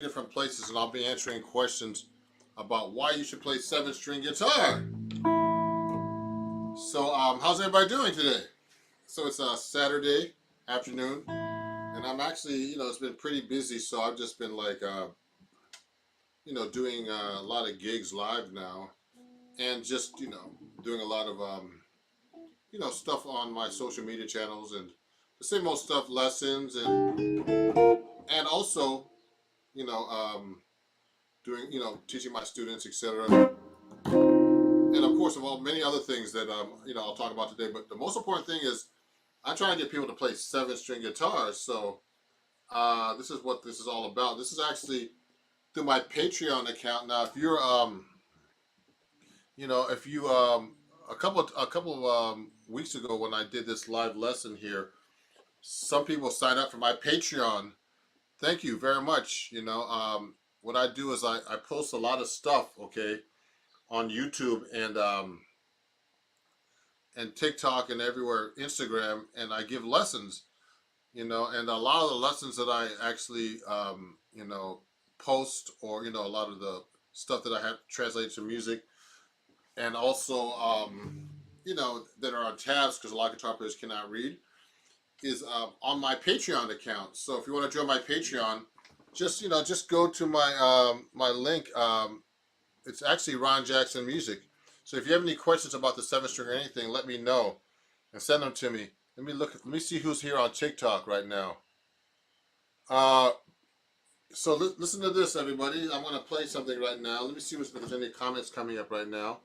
different places, and I'll be answering questions about why you should play seven-string guitar. So, how's everybody doing today? So it's a Saturday afternoon, and I'm actually, it's been pretty busy. So I've just been like, doing a lot of gigs live now, and just, doing a lot of, stuff on my social media channels and the same old stuff, lessons, and also, you know, um, doing, teaching my students, etc. And of course, of all many other things that I'll talk about today. But the most important thing is I'm trying to get people to play seven-string guitars. So this is what this is all about. This is actually through my Patreon account. Now, if you're if you a couple of weeks ago when I did this live lesson here, some people signed up for my Patreon. Thank you very much. What I do is I post a lot of stuff, okay, on YouTube and TikTok and everywhere, Instagram, and I give lessons, and a lot of the lessons that I actually, post, or, a lot of the stuff that I have translated to music, and also, that are on tabs because a lot of guitar players cannot read, is on my Patreon account. So if you want to join my Patreon, just go to my link. It's actually Ron Jackson Music. So if you have any questions about the seven string or anything, let me know and send them to me. Let me see who's here on TikTok right now. So listen to this, everybody. I'm going to play something right now. Let me see if there's any comments coming up right now.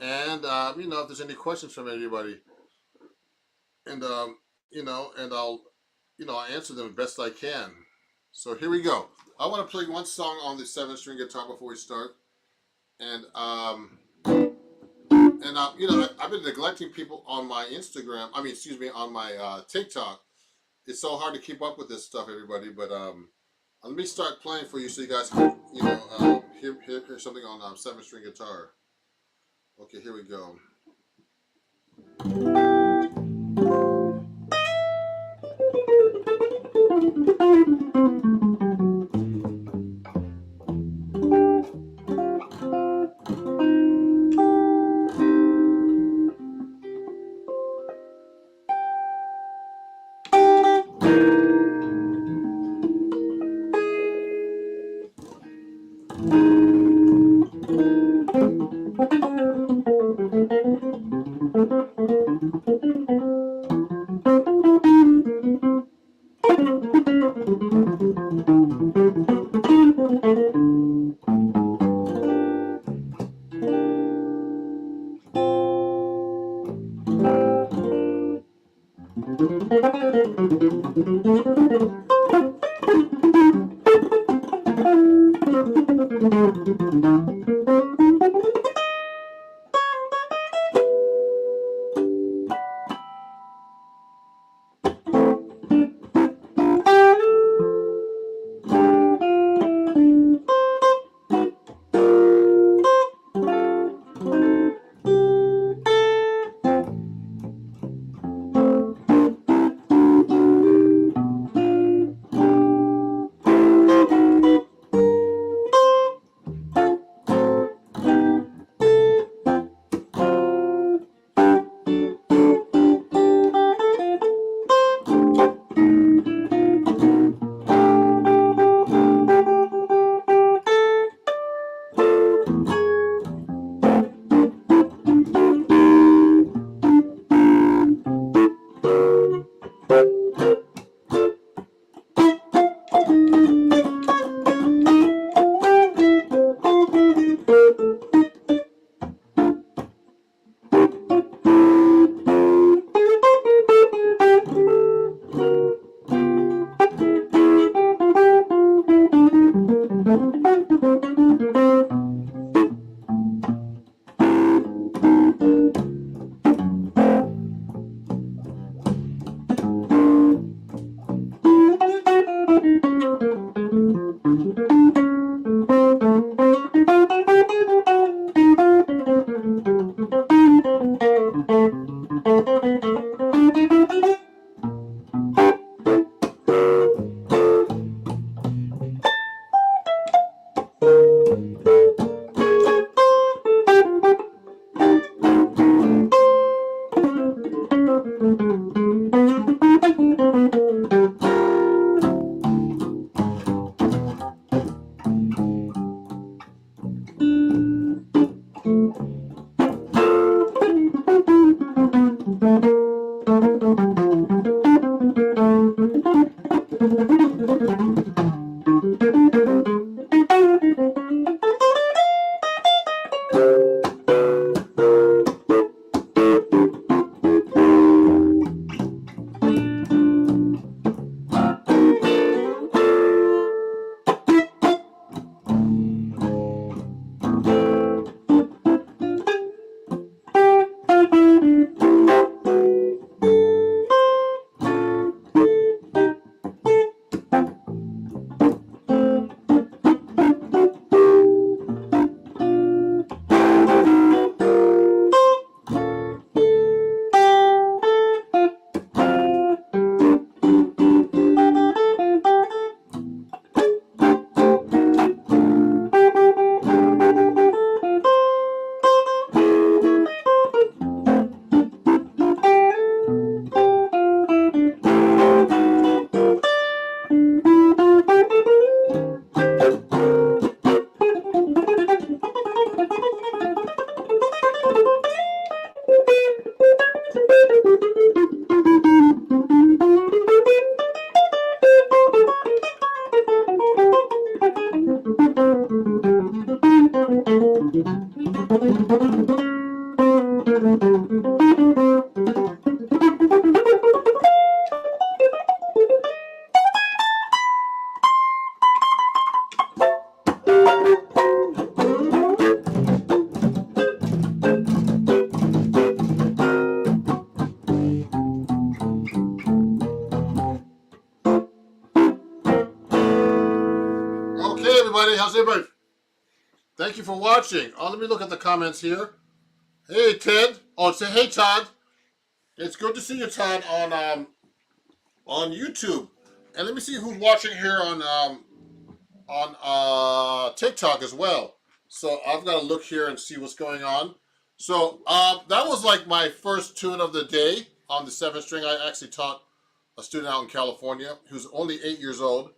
And, if there's any questions from anybody. And, I'll answer them the best I can. So here we go. I want to play one song on the seven string guitar before we start. And, I've been neglecting people on my Instagram. On my TikTok. It's so hard to keep up with this stuff, everybody. But let me start playing for you so you guys can, hear something on seven-string guitar. Okay, here we go. Okay, everybody, how's everybody? Thank you for watching. Let me look at the comments here. Hey, Ted. Oh, say hey, Todd. It's good to see you, Todd, on YouTube. And let me see who's watching here on TikTok as well. So I've got to look here and see what's going on. So that was like my first tune of the day on the 7th string. I actually taught a student out in California who's only 8 years old.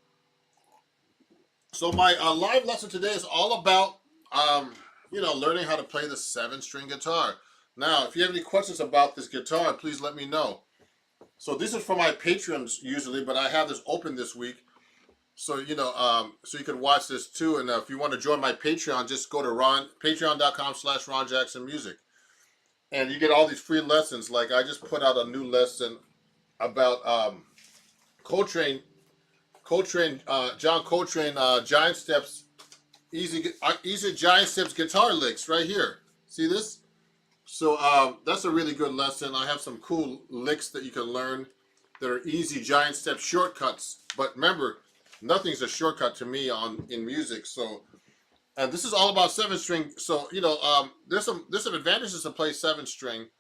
So my live lesson today is all about learning how to play the 7th string guitar. Now, if you have any questions about this guitar, please let me know. So this is for my patrons usually, but I have this open this week. So, so you can watch this too. And if you want to join my Patreon, just go to patreon.com/RonJacksonMusic. And you get all these free lessons. Like I just put out a new lesson about John Coltrane, Giant Steps, easy Giant Steps guitar licks right here. See this? So that's a really good lesson. I have some cool licks that you can learn that are easy Giant Step shortcuts. But remember, nothing's a shortcut to me in music. So, and this is all about 7th string. So there's some advantages to play 7th string,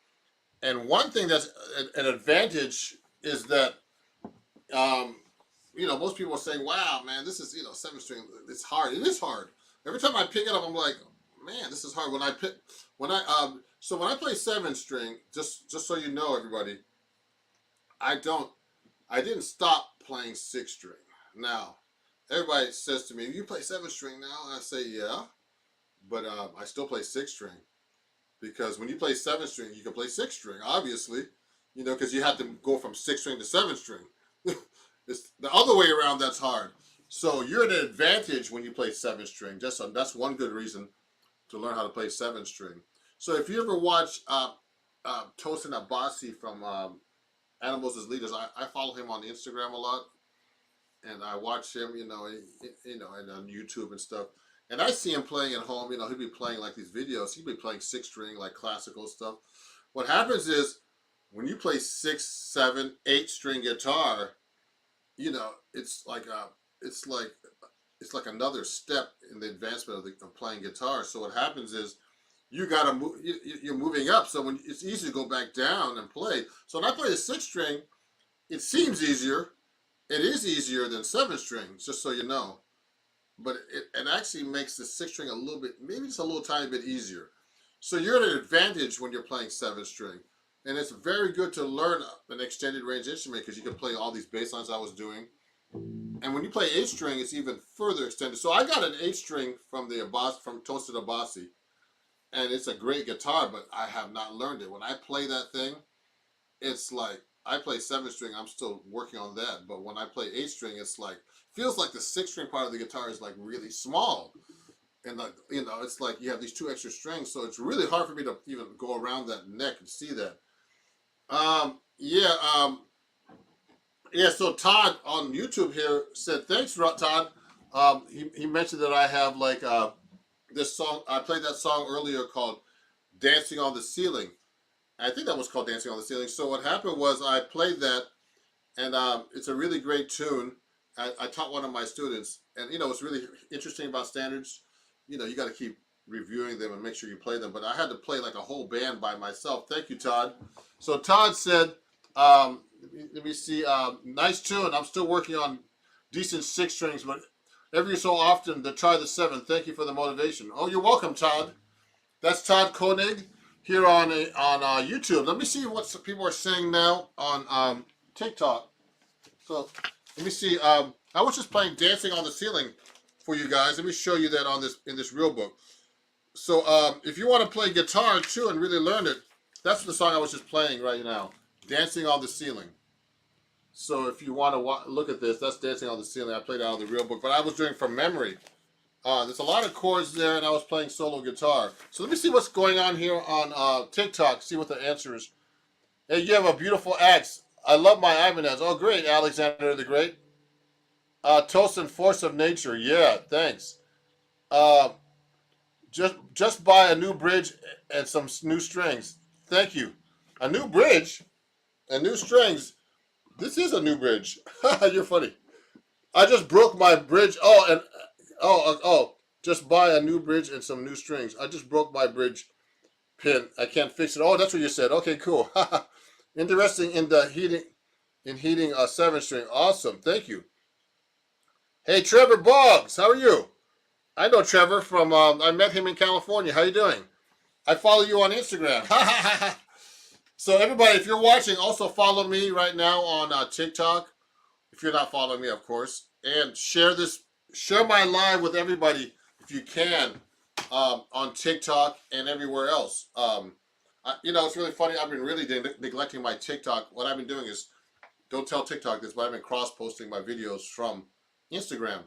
and one thing that's an advantage is that most people are saying, "Wow, man, this is 7th string. It's hard. It is hard." Every time I pick it up, I'm like, "Man, this is hard." When I play 7th string, just so you know, everybody, I didn't stop playing 6th string. Now, everybody says to me, "You play 7th string now?" And I say, "Yeah," but I still play 6th string because when you play 7th string, you can play 6th string, obviously, because you have to go from 6th string to 7th string. It's the other way around that's hard. So you're at an advantage when you play 7th string. That's one good reason to learn how to play 7th string. So if you ever watch Tosin Abasi from Animals as Leaders, I follow him on Instagram a lot, and I watch him, and on YouTube and stuff. And I see him playing at home. He'll be playing like these videos. He'll be playing 6th string, like classical stuff. What happens is when you play 6, 7, 8 string guitar, it's like another step in the advancement of playing guitar. So what happens is you gotta move. You're moving up. So when it's easy to go back down and play. So when I play the 6th string, it seems easier. It is easier than 7th string, just so you know. But it actually makes the 6th string a little bit, maybe just a little tiny bit easier. So you're at an advantage when you're playing 7th string. And it's very good to learn an extended range instrument because you can play all these bass lines I was doing. And when you play 8th string, it's even further extended. So I got an 8th string from Tosin Abasi, and it's a great guitar, but I have not learned it. When I play that thing, it's like I play 7th string. I'm still working on that, but when I play 8th string, it's like feels like the 6-string part of the guitar is like really small. And you know, it's like you have these 2 extra strings, so it's really hard for me to even go around that neck and see that. Yeah, so Todd on YouTube here said, thanks, Todd. He mentioned that I have like this song. I played that song earlier called Dancing on the Ceiling. I think that was called Dancing on the Ceiling. So what happened was I played that, and it's a really great tune. I taught one of my students, and you know, what's really interesting about standards, you know, you got to keep reviewing them and make sure you play them. But I had to play like a whole band by myself. Thank you, Todd. So Todd said, let me see, nice tune. I'm still working on decent 6 strings, but every so often to try the 7. Thank you for the motivation. Oh, you're welcome, Todd. That's Todd Koenig here on YouTube. Let me see what some people are saying now on TikTok. So let me see. I was just playing "Dancing on the Ceiling" for you guys. Let me show you that in this real book. So if you want to play guitar too and really learn it, that's the song I was just playing right now, "Dancing on the Ceiling." So if you want to look at this, that's "Dancing on the Ceiling." I played it out of the real book, but I was doing from memory. There's a lot of chords there, and I was playing solo guitar. So let me see what's going on here on TikTok, see what the answer is. Hey, you have a beautiful axe. I love my Ibanez. Oh, great, Alexander the Great. Toast and Force of Nature. Yeah, thanks. Uh, just buy a new bridge and some new strings. Thank you. A new bridge and new strings. This is a new bridge. You're funny. I just broke my bridge. Just buy a new bridge and some new strings. I just broke my bridge pin. I can't fix it. Oh, that's what you said. Okay, cool. Interesting in the heating a 7-string. Awesome. Thank you. Hey, Trevor Boggs, how are you? I know Trevor from, I met him in California. How you doing? I follow you on Instagram. So everybody, if you're watching, also follow me right now on TikTok. If you're not following me, of course. And share my live with everybody if you can on TikTok and everywhere else. You know, it's really funny. I've been really neglecting my TikTok. What I've been doing is, don't tell TikTok this, but I've been cross-posting my videos from Instagram.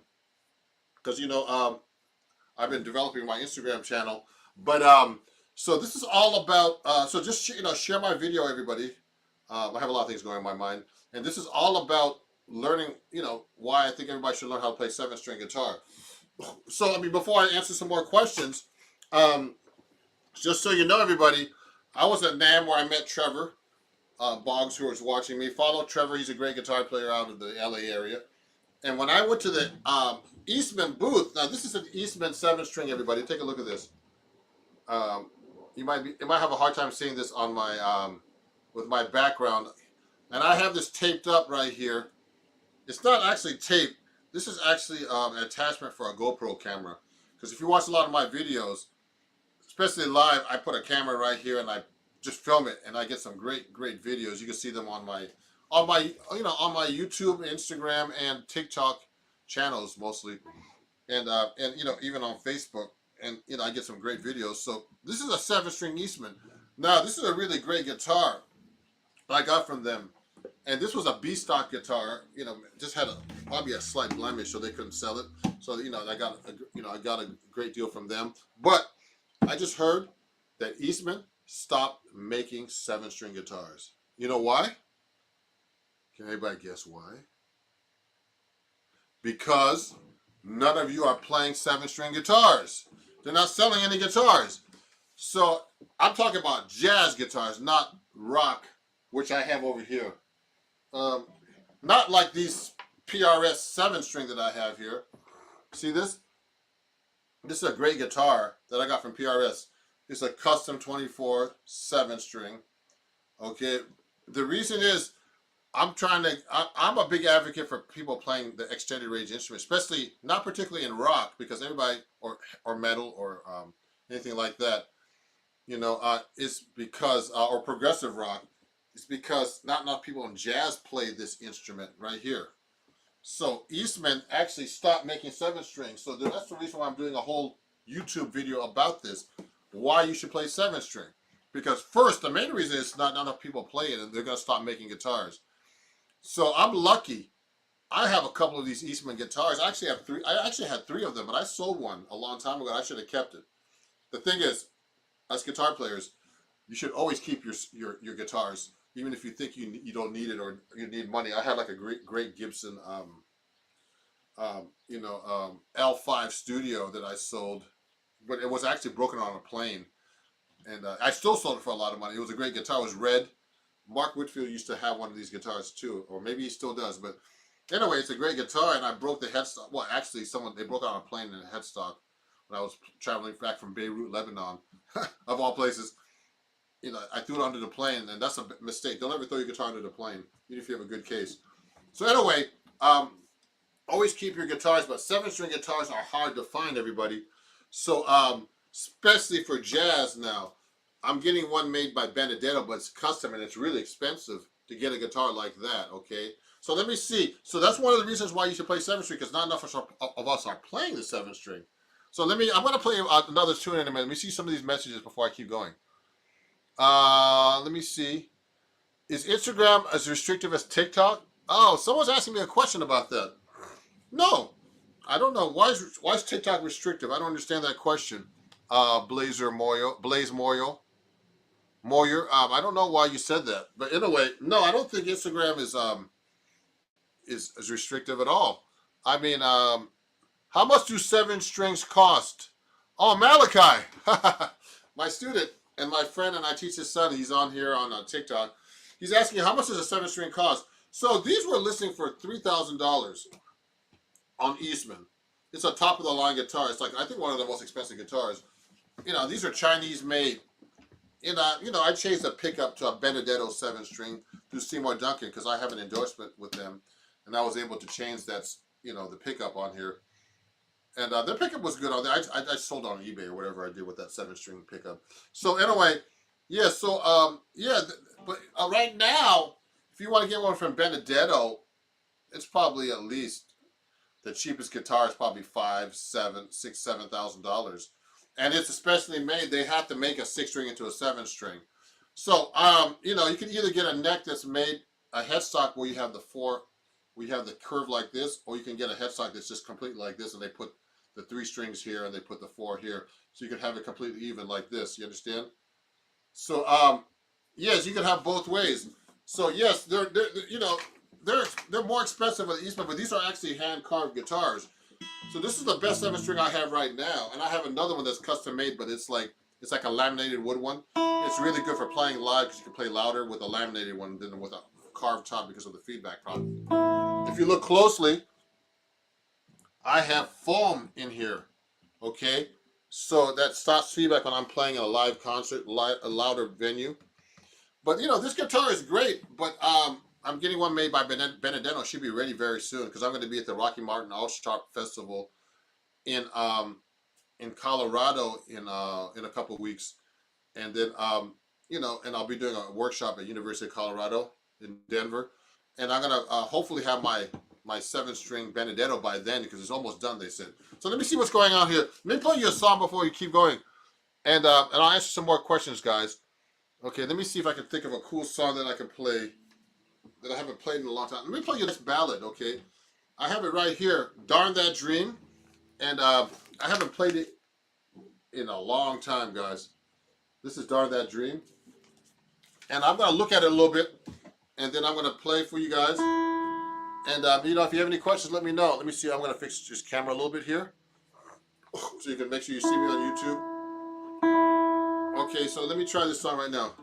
Because, you know, I've been developing my Instagram channel. But, so this is all about, so just, you know, share my video, everybody. I have a lot of things going in my mind. And this is all about learning, you know, why I think everybody should learn how to play 7-string guitar. So, I mean, before I answer some more questions, just so you know, everybody, I was at NAMM where I met Trevor Boggs, who was watching me. Follow Trevor. He's a great guitar player out of the LA area. And when I went to the Eastman booth, now this is an Eastman 7-string, everybody. Take a look at this. You might have a hard time seeing this on my with my background. And I have this taped up right here. It's not actually taped. This is actually an attachment for a GoPro camera. Because if you watch a lot of my videos, especially live, I put a camera right here and I just film it, and I get some great videos. You can see them on my YouTube, Instagram, and TikTok channels mostly, and you know, even on Facebook, and you know, I get some great videos. So this is a 7-string Eastman. Now this is a really great guitar I got from them. And this was a B-stock guitar, you know, just had probably a slight blemish, so they couldn't sell it. So, you know, I got a great deal from them. But I just heard that Eastman stopped making 7-string guitars. You know why? Can anybody guess why? Because none of you are playing 7-string guitars. They're not selling any guitars. So I'm talking about jazz guitars, not rock, which I have over here. Not like these PRS 7-string that I have here. See this? This is a great guitar that I got from PRS. It's a custom 24 7-string. Okay. The reason is I'm a big advocate for people playing the extended range instrument, especially not particularly in rock, because everybody or metal or anything like that, you know, is because or progressive rock. It's because not enough people in jazz play this instrument right here. So Eastman actually stopped making 7-strings. So that's the reason why I'm doing a whole YouTube video about this. Why you should play 7-string. Because first, the main reason is not enough people play it, and they're going to stop making guitars. So I'm lucky I have a couple of these Eastman guitars. I actually have three. I actually had three of them, but I sold one a long time ago. I should have kept it. The thing is, as guitar players, you should always keep your guitars, even if you think you don't need it or you need money. I had like a great Gibson L5 Studio that I sold, but it was actually broken on a plane, and I still sold it for a lot of money. It was a great guitar. It was red. Mark Whitfield used to have one of these guitars too, or maybe he still does. But anyway, it's a great guitar, and I broke the headstock. Well, actually, they broke it on a plane in a headstock when I was traveling back from Beirut, Lebanon, of all places. I threw it under the plane, and that's a mistake. Don't ever throw your guitar under the plane, even if you have a good case. So anyway, always keep your guitars, but 7-string guitars are hard to find, everybody. So especially for jazz now, I'm getting one made by Benedetto, but it's custom, and it's really expensive to get a guitar like that, okay? So let me see. So that's one of the reasons why you should play 7-string, because not enough of us are playing the 7-string. So I'm going to play another tune in a minute. Let me see some of these messages before I keep going. Let me see. Is Instagram as restrictive as TikTok? Oh, someone's asking me a question about that. No, I don't know. Why is TikTok restrictive? I don't understand that question. Blaze Moyo. I don't know why you said that, but anyway, no, I don't think Instagram is restrictive at all. I mean, how much do 7 strings cost? Oh, Malachi, my student and my friend, and I teach his son. He's on here on TikTok. He's asking how much does a 7-string cost? So these were listing for $3,000 on Eastman. It's a top of the line guitar. It's like, I think, one of the most expensive guitars. These are Chinese made. I changed the pickup to a Benedetto 7-string through Seymour Duncan because I have an endorsement with them, and I was able to change that, the pickup on here. And the pickup was good on there. I sold it on eBay or whatever I did with that 7-string pickup. So anyway, yeah. So but right now, if you want to get one from Benedetto, it's probably at least the cheapest guitar is probably $7,000, and it's especially made. They have to make a 6-string into a 7-string. So you can either get a neck that's made a headstock where you have the curve like this, or you can get a headstock that's just completely like this, and they put the 3 strings here and they put the 4 here, so you can have it completely even like this. You understand? So yes, you can have both ways. So yes, they're more expensive at Eastman, but these are actually hand carved guitars. So this is the best 7-string I have right now, and I have another one that's custom made, but it's like a laminated wood one. It's really good for playing live because you can play louder with a laminated one than with a carved top because of the feedback problem. If you look closely, I have foam in here, okay? So that stops feedback when I'm playing in a live concert, a louder venue. But this guitar is great, but I'm getting one made by Benedetto. Should be ready very soon because I'm going to be at the Rocky Mountain All Sharp Festival in Colorado in a couple of weeks, and then and I'll be doing a workshop at University of Colorado in Denver, and I'm gonna hopefully have my 7-string Benedetto by then because it's almost done, they said. So let me see what's going on here. Let me play you a song before you keep going, and I'll answer some more questions, guys. Okay, let me see if I can think of a cool song that I can play that I haven't played in a long time. Let me play you this ballad, okay? I have it right here, Darn That Dream, and I haven't played it in a long time, guys. This is Darn That Dream, and I'm going to look at it a little bit, and then I'm going to play for you guys. And if you have any questions, let me know. Let me see. I'm going to fix this camera a little bit here, so you can make sure you see me on YouTube. Okay, so let me try this song right now.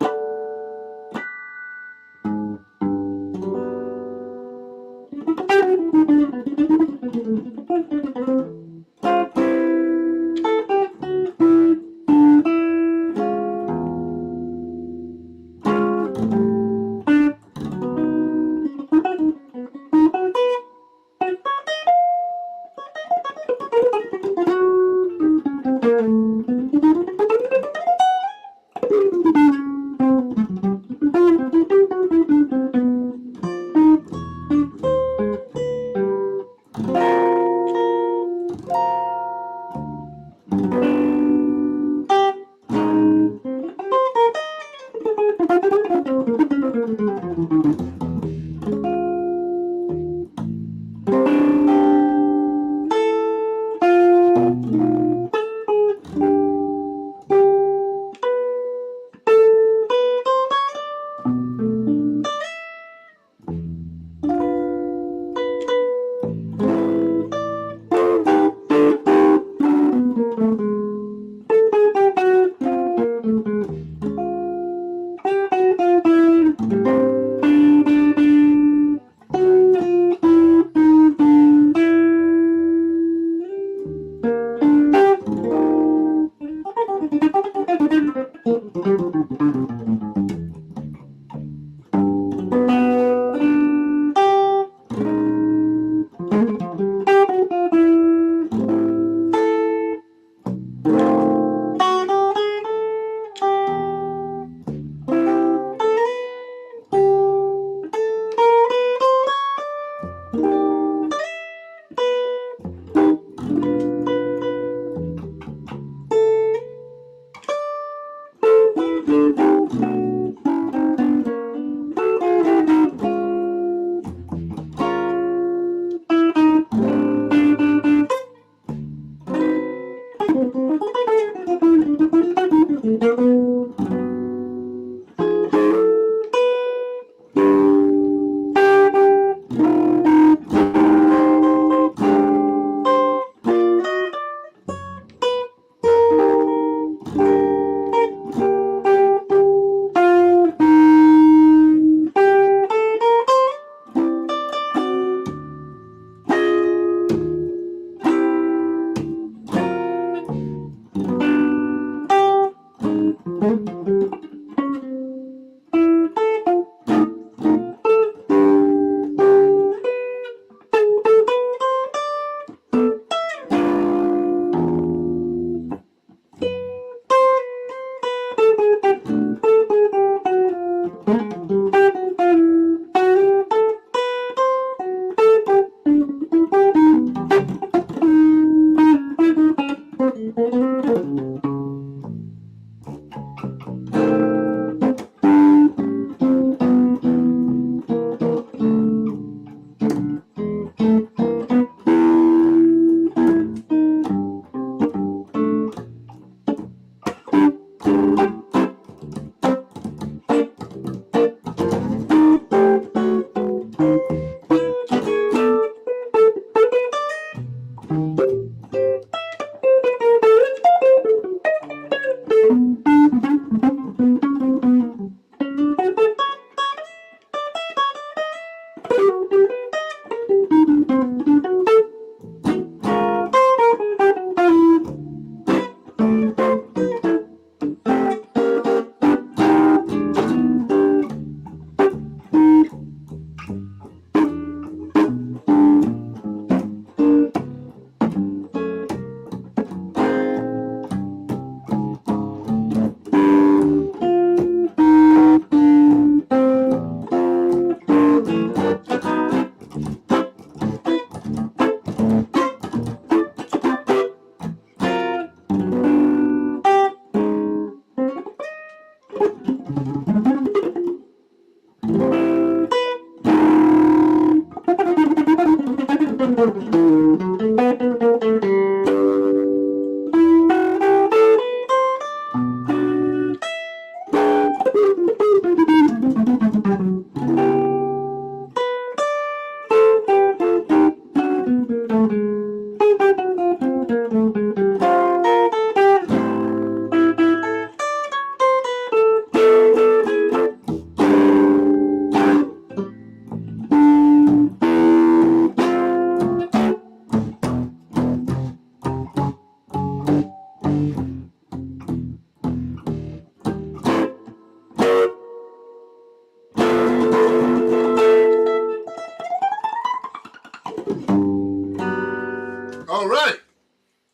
All right.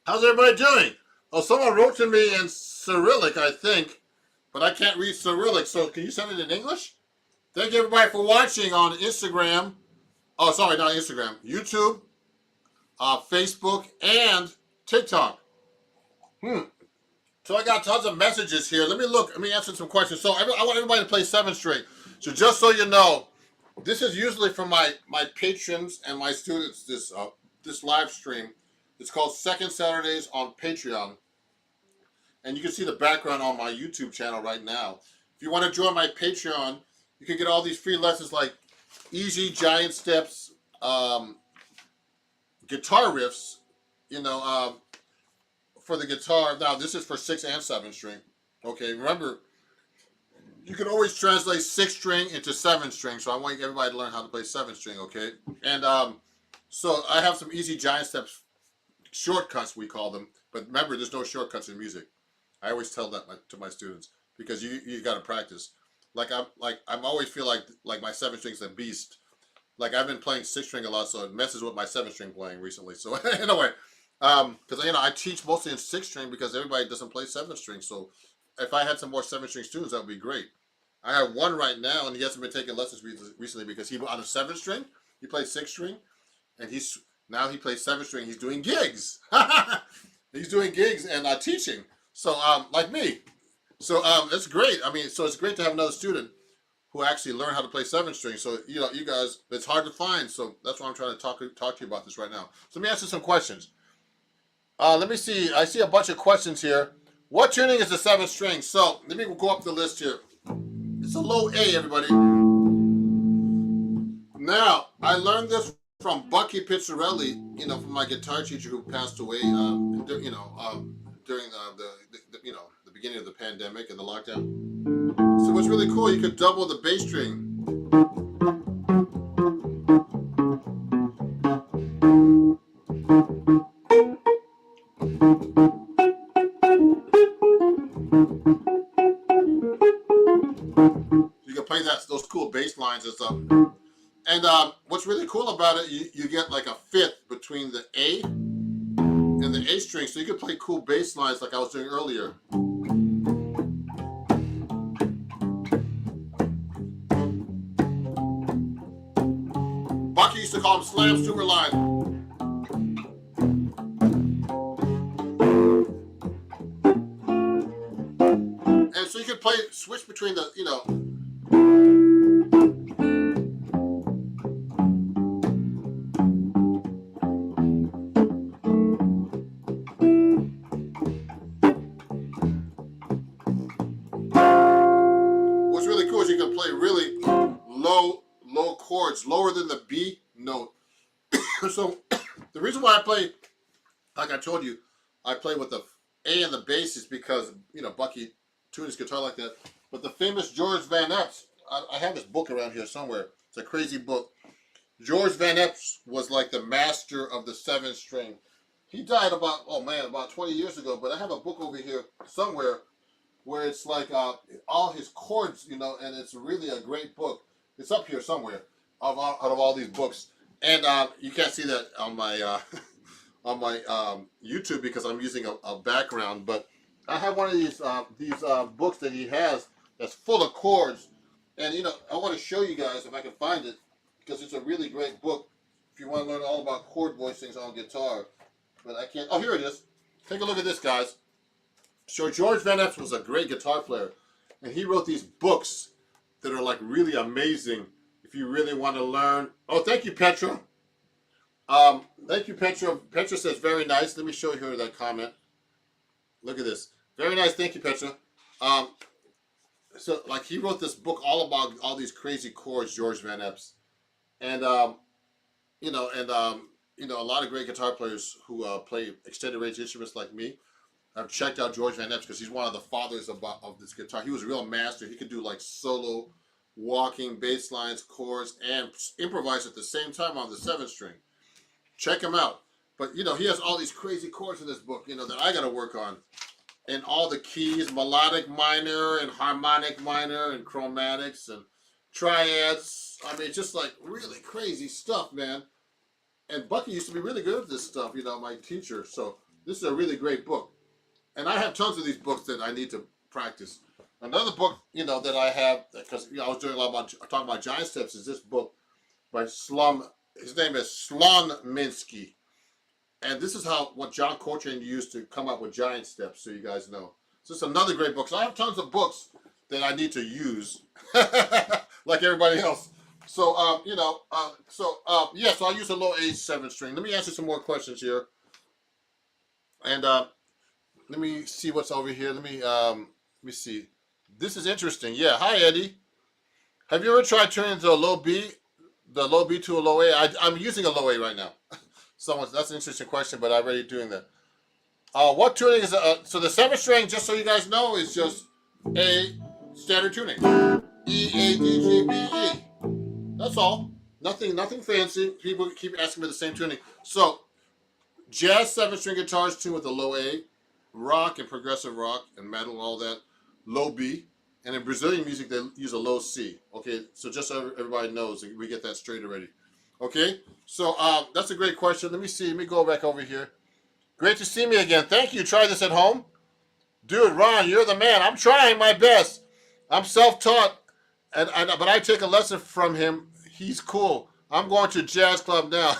How's everybody doing? Oh, someone wrote to me in Cyrillic, I think, but I can't read Cyrillic, so can you send it in English? Thank you, everybody, for watching on Instagram. Oh, sorry, not Instagram. YouTube, Facebook, and TikTok. So I got tons of messages here. Let me look. Let me answer some questions. So I want everybody to play 7 straight. So just so you know, this is usually for my patrons and my students, this live stream. It's called Second Saturdays on Patreon. And you can see the background on my YouTube channel right now. If you want to join my Patreon, you can get all these free lessons like easy giant steps, guitar riffs, for the guitar. Now, this is for 6 and 7 string. Okay, remember, you can always translate 6 string into 7 string. So I want everybody to learn how to play 7 string, okay? And so I have some easy giant steps, shortcuts we call them. But remember, there's no shortcuts in music. I always tell that to my students because you got to practice. I'm always feel like my 7 string's a beast. Like I've been playing 6 string a lot, so it messes with my 7 string playing recently. So anyway, because I teach mostly in 6 string because everybody doesn't play 7 string. So if I had some more 7 string students, that would be great. I have one right now, and he hasn't been taking lessons recently because he on a 7 string, he plays 6 string, and now he plays 7 string. He's doing gigs. He's doing gigs and teaching. So like me. So it's great. I mean, so it's great to have another student who actually learn how to play 7 string. So you guys, it's hard to find. So that's why I'm trying to talk to you about this right now. So let me answer some questions. Let me see. I see a bunch of questions here. What tuning is the 7th string? So let me go up the list here. It's a low A, everybody. Now I learned this from Bucky Pizzarelli, from my guitar teacher who passed away, during the beginning of the pandemic and the lockdown. So what's really cool, you could double the bass string. You can play those cool bass lines and stuff. And what's really cool about it, you get like a fifth between the A and the A string, so you can play cool bass lines like I was doing earlier. Bucky used to call them slam super line. And so you could switch between the, what's really cool is you can play really low chords, lower than the B note. So the reason why I play, like I told you, I play with the A and the bass is because, Bucky tuned his guitar like that. But the famous George Van Epps, I have his book around here somewhere. It's a crazy book. George Van Epps was like the master of the 7th string. He died about 20 years ago, but I have a book over here somewhere where it's like all his chords, and it's really a great book. It's up here somewhere out of all these books. And you can't see that on my on my YouTube because I'm using a background, but I have one of these books that he has that's full of chords, and I want to show you guys if I can find it because it's a really great book if you want to learn all about chord voicings on guitar. But I can't. Oh, here it is. Take a look at this, guys. So George Van Epps was a great guitar player, and he wrote these books that are like really amazing if you really want to learn. Oh, thank you, Petra. Thank you, Petra. Petra says, very nice. Let me show you that comment. Look at this. Very nice. Thank you, Petra. So, like, he wrote this book all about all these crazy chords, George Van Epps. And, a lot of great guitar players who play extended range instruments like me have checked out George Van Epps because he's one of the fathers of this guitar. He was a real master. He could do, like, solo, walking, bass lines, chords, and improvise at the same time on the 7th string. Check him out. But, he has all these crazy chords in this book, that I got to work on. And all the keys, melodic minor and harmonic minor and chromatics and triads. I mean, just like really crazy stuff, man. And Bucky used to be really good at this stuff, my teacher. So this is a really great book. And I have tons of these books that I need to practice. Another book, that I have, because I was doing a lot about talking about giant steps, is this book by his name is Slon Minsky. And this is what John Coltrane used to come up with giant steps, so you guys know. So it's another great book. So I have tons of books that I need to use, like everybody else. So, so I use a low A 7th string. Let me answer some more questions here. And let me see what's over here. Let me see. This is interesting. Yeah. Hi, Eddie. Have you ever tried turning the low B to a low A? I'm using a low A right now. That's an interesting question, but I'm already doing that. What tuning is so the seventh string? Just so you guys know, is just a standard tuning. E A D G B E. That's all. Nothing fancy. People keep asking me the same tuning. So jazz seven string guitars tuned with a low A, rock and progressive rock and metal and all that, low B, and in Brazilian music they use a low C. Okay, so just so everybody knows, we get that straight already. Okay, so that's a great question. Let me see. Let me go back over here. Great to see me again. Thank you. Try this at home, dude. Ron, you're the man. I'm trying my best. I'm self-taught, but I take a lesson from him. He's cool. I'm going to jazz club now.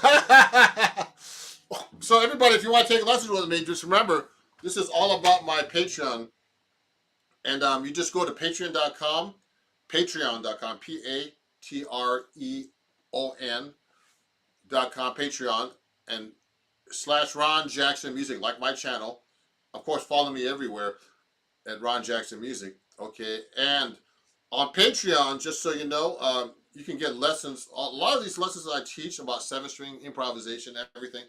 So everybody, if you want to take lessons with me, just remember this is all about my Patreon, and you just go to patreon.com, patreon.com, Patreon, and / Ron Jackson Music, like my channel. Of course, follow me everywhere at Ron Jackson Music. Okay, and on Patreon, just so you know, you can get lessons. A lot of these lessons that I teach about seven string improvisation, everything.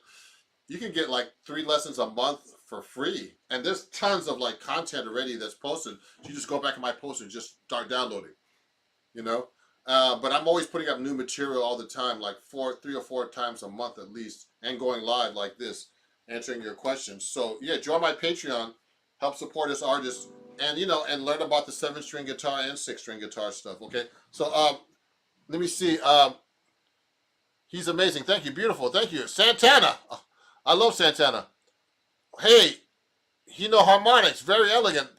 You can get like 3 lessons a month for free, and there's tons of like content already that's posted. So you just go back to my post and just start downloading. You know, but I'm always putting up new material all the time, like 3 or 4 times a month at least, and going live like this, answering your questions. So yeah, join my Patreon, help support this artist, and and learn about the 7-string guitar and 6-string guitar stuff. Okay, so let me see. He's amazing. Thank you. Beautiful. Thank you. Santana. Oh, I love Santana. Hey, he know harmonics. Very elegant.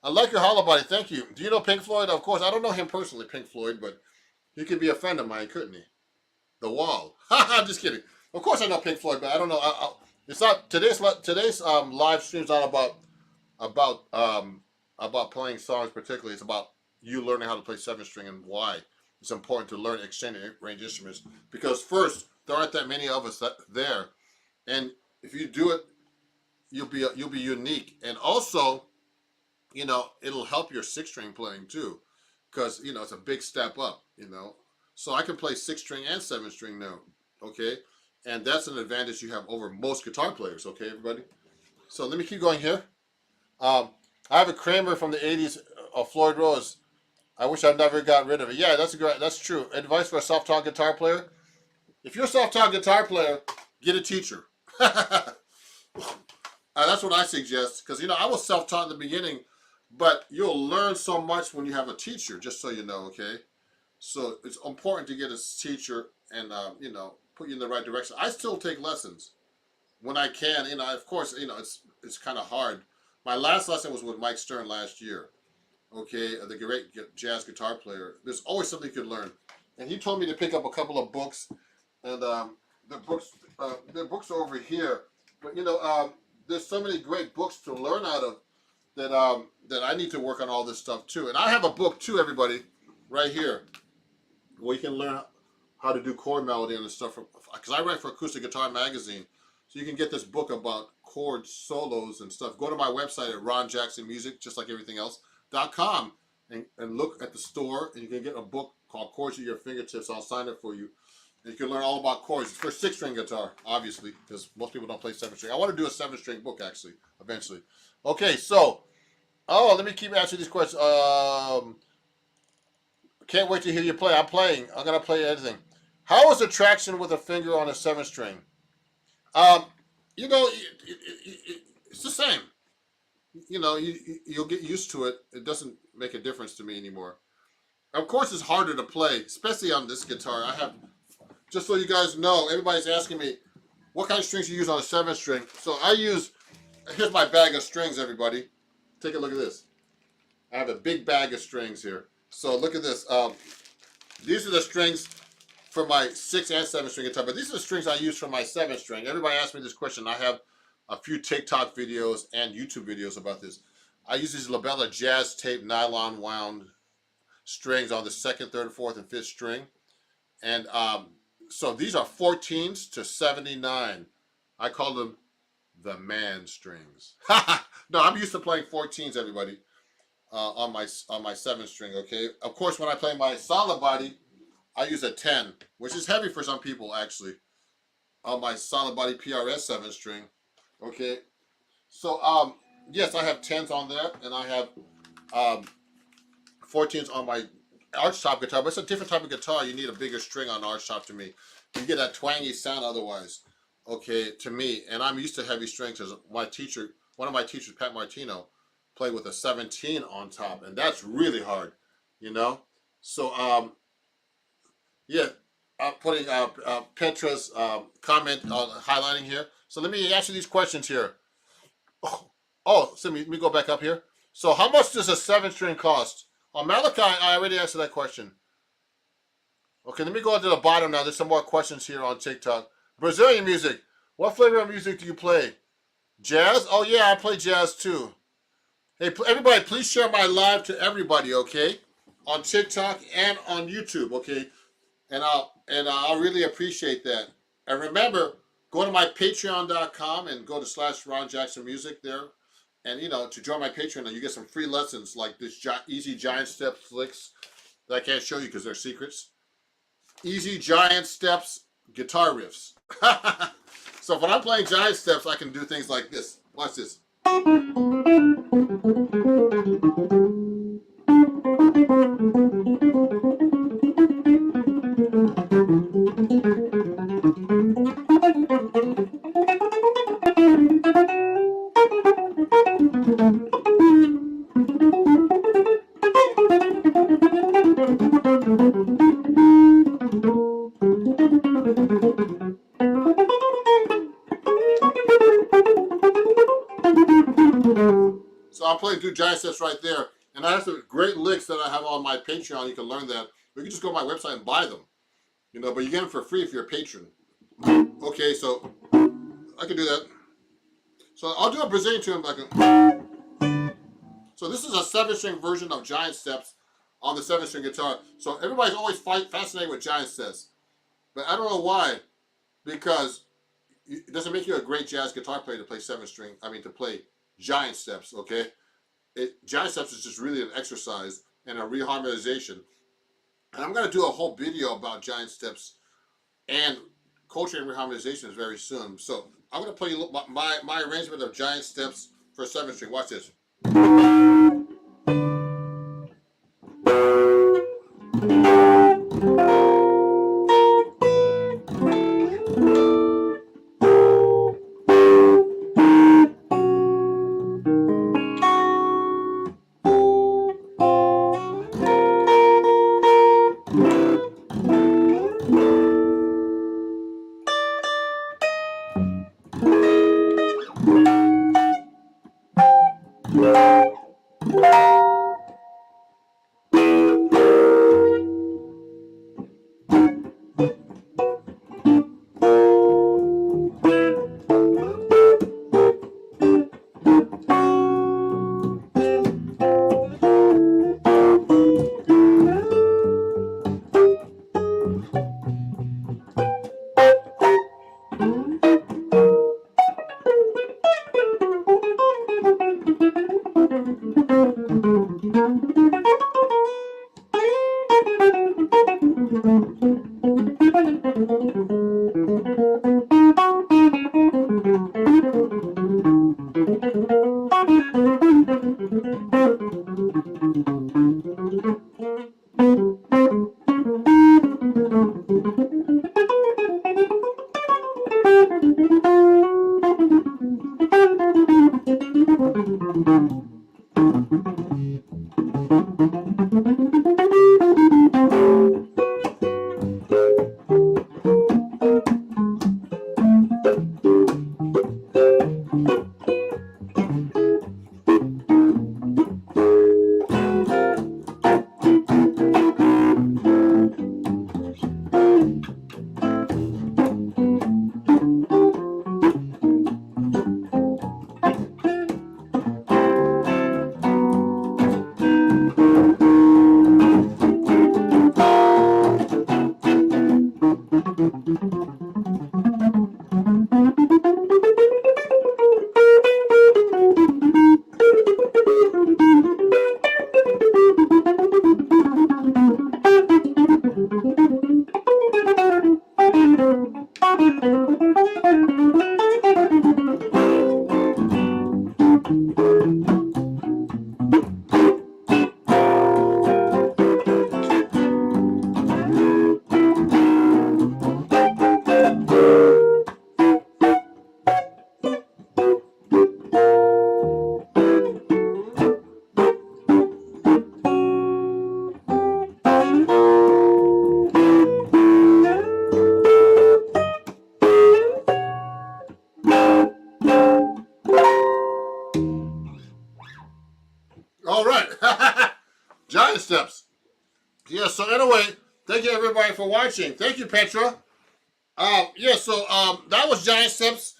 I like your hollow body. Thank you. Do you know Pink Floyd? Of course, I don't know him personally, Pink Floyd, but he could be a friend of mine, couldn't he? The Wall. I'm just kidding. Of course, I know Pink Floyd, but I don't know. It's not today's live stream's not about about playing songs particularly. It's about you learning how to play 7-string and why it's important to learn extended range instruments, because first there aren't that many of us there, and if you do it, you'll be unique, and also it'll help your 6-string playing too, because it's a big step up. So I can play 6-string and 7-string now. Okay, and that's an advantage you have over most guitar players. Okay, everybody. So let me keep going here. I have a Kramer from the '80s, Floyd Rose. I wish I'd never got rid of it. Yeah, that's true. Advice for a self-taught guitar player: if you're a self-taught guitar player, get a teacher. That's what I suggest, because I was self-taught in the beginning, but you'll learn so much when you have a teacher. Just so you know, okay. So it's important to get a teacher and put you in the right direction. I still take lessons when I can. Of course, it's kind of hard. My last lesson was with Mike Stern last year. Okay, the great jazz guitar player. There's always something you can learn, and he told me to pick up a couple of books, and the books are over here. But there's so many great books to learn out of that I need to work on all this stuff too. And I have a book too, everybody, right here, where you can learn how to do chord melody and stuff. Because I write for Acoustic Guitar Magazine, so you can get this book about chord solos and stuff. Go to my website at Ron Jackson Music, just like everything else .com, and look at the store, and you can get a book called Chords at Your Fingertips. I'll sign it for you. And you can learn all about chords. It's for 6-string guitar, obviously, because most people don't play 7-string. I want to do a 7-string book, actually, eventually. Okay, so, let me keep answering these questions. Can't wait to hear you play. I'm playing. I'm going to play everything. How is the traction with a finger on a 7-string? It's the same. You'll get used to it. It doesn't make a difference to me anymore. Of course, it's harder to play, especially on this guitar. Just so you guys know, everybody's asking me, what kind of strings you use on a 7-string? So here's my bag of strings, everybody. Take a look at this. I have a big bag of strings here. So look at this. These are the strings for my 6 and 7-string guitar, but these are the strings I use for my 7-string. Everybody asks me this question. I have a few TikTok videos and YouTube videos about this. I use these Labella Jazz Tape nylon wound strings on the 2nd, 3rd, 4th, and 5th string. And so these are 14s to 79. I call them the man strings. No, I'm used to playing 14s, everybody, on my 7 string. Okay. Of course, when I play my solid body, I use a 10, which is heavy for some people actually. On my solid body PRS 7 string. Okay. So yes, I have 10s on there, and I have 14s on my archtop guitar, but it's a different type of guitar. You need a bigger string on archtop to me. You get that twangy sound otherwise, okay, to me. And I'm used to heavy strings because my teacher, one of my teachers, Pat Martino, played with a 17 on top, and that's really hard, you know? So, yeah, I'm putting Petra's comment highlighting here. So let me answer these questions here. So let me go back up here. So how much does a 7 string cost? On Malachi, I already answered that question. Okay, let me go to the bottom now. There's some more questions here on TikTok. Brazilian music. What flavor of music do you play? Jazz? Oh yeah, I play jazz too. Hey, everybody, please share my live to everybody, okay? On TikTok and on YouTube, okay? And I'll really appreciate that. And remember, go to my patreon.com and go to /Ron Jackson Music there. And, you know, to join my Patreon, and you get some free lessons like this easy giant step flicks that I can't show you because they're secrets. Easy giant steps guitar riffs. So when I'm playing giant steps, I can do things like this. Watch this. So I'll play do giant steps right there. And I have some great licks that I have on my Patreon. You can learn that. Or you can just go to my website and buy them. You know, but you get them for free if you're a patron. Okay, so I can do that. So I'll do a Brazilian tune. So this is a 7-string version of giant steps on the 7-string guitar. So everybody's always fascinated with giant steps. But I don't know why. Because it doesn't make you a great jazz guitar player to play 7-string. I mean, to play giant steps, okay? Giant steps is just really an exercise and a reharmonization. And I'm going to do a whole video about giant steps and Coltrane reharmonizations very soon. So I'm going to play you my arrangement of giant steps for 7-string. Watch this. All right. Giant steps. Yeah, so anyway, thank you everybody for watching. Thank you, Petra. That was Giant Steps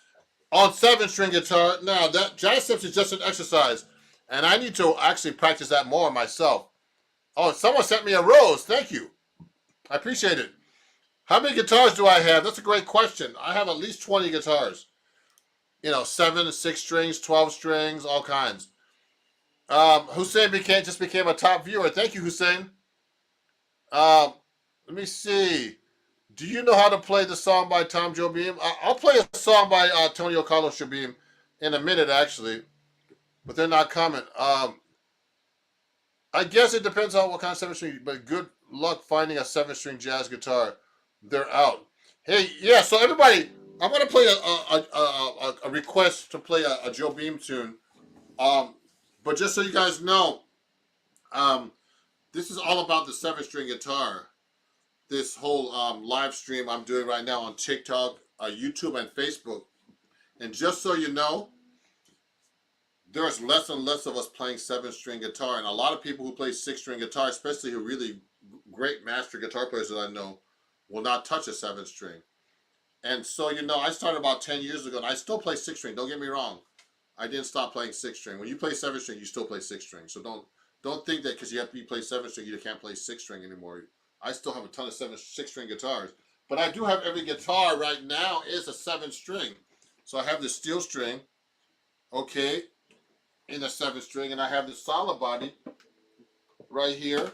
on 7-string guitar. Now, that Giant Steps is just an exercise, and I need to actually practice that more myself. Oh, someone sent me a rose. Thank you. I appreciate it. How many guitars do I have? That's a great question. I have at least 20 guitars. 7, 6 strings, 12 strings, all kinds. Hussein just became a top viewer. Thank you, Hussein. Let me see. Do you know how to play the song by Tom Jobim? I'll play a song by Antonio Carlos Jobim in a minute, actually, but they're not coming. I guess it depends on what kind of 7-string, but good luck finding a 7-string jazz guitar. They're out. Hey, yeah, so everybody, I'm going to play a request to play a Jobim tune. But just so you guys know, this is all about the 7-string guitar. This whole live stream I'm doing right now on TikTok, YouTube, and Facebook. And just so you know, there's less and less of us playing 7-string guitar. And a lot of people who play 6-string guitar, especially who really great master guitar players that I know, will not touch a 7-string. And so, I started about 10 years ago, and I still play 6-string. Don't get me wrong. I didn't stop playing 6-string. When you play 7-string, you still play 6-string. So don't think that because you play 7-string, you can't play 6-string anymore. I still have a ton of 6-string guitars. But I do have every guitar right now is a 7-string. So I have the steel string, okay, in a 7-string, and I have the solid body right here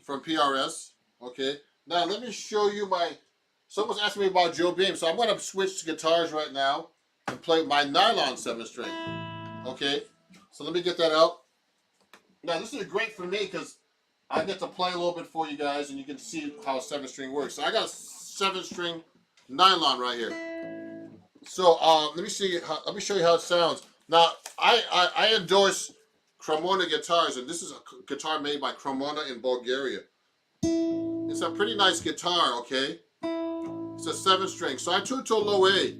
from PRS, okay. Now let me show you someone's asking me about Jobim, so I'm going to switch guitars right now and play my nylon 7-string, okay. So let me get that out. Now this is great for me because I get to play a little bit for you guys, and you can see how a 7-string works. So I got a 7-string nylon right here. So let me show you how it sounds. Now I endorse Cremona guitars, and this is a guitar made by Cremona in Bulgaria. It's a pretty nice guitar, okay? It's a 7-string. So I tuned to a low A.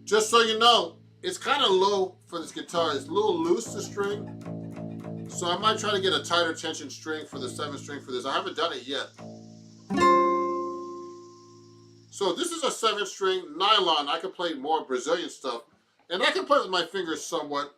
Just so you know, it's kind of low for this guitar. It's a little loose, the string. So I might try to get a tighter tension string for the 7-string for this. I haven't done it yet. So this is a 7-string nylon. I can play more Brazilian stuff. And I can play with my fingers somewhat.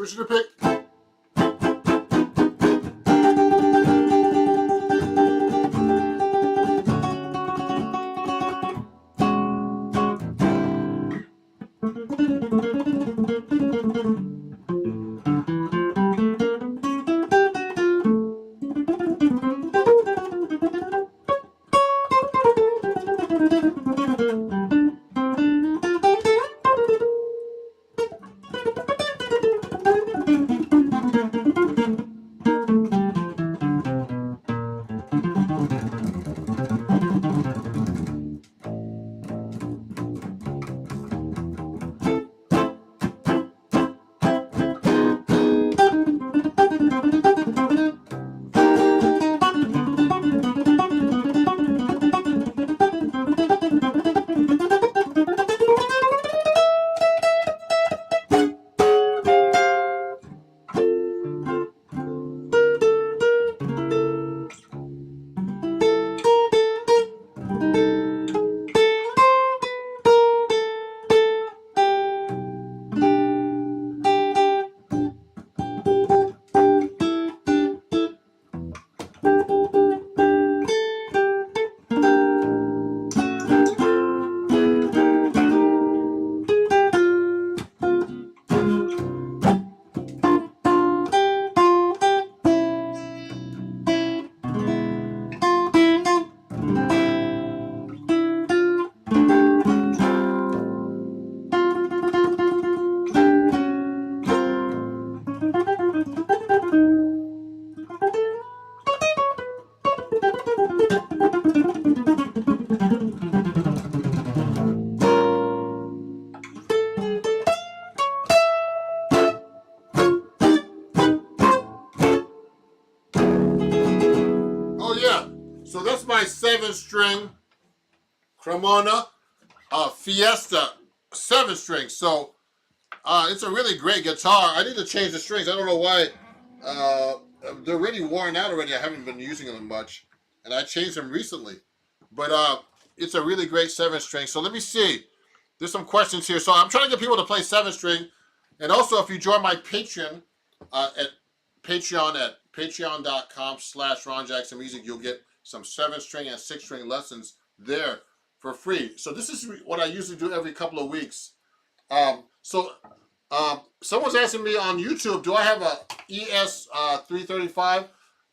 Switch to the pick. Oh yeah, so that's my 7-string Cremona Fiesta 7-string. So it's a really great guitar. I need to change the strings. I don't know why. They're really worn out already. I haven't been using them much, and I changed them recently. But it's a really great 7-string. So let me see. There's some questions here. So I'm trying to get people to play 7-string. And also, if you join my Patreon at patreon.com/Ron Jackson Music, you'll get some 7-string and 6-string lessons there for free. So this is what I usually do every couple of weeks. Someone's asking me on YouTube, do I have a ES 335?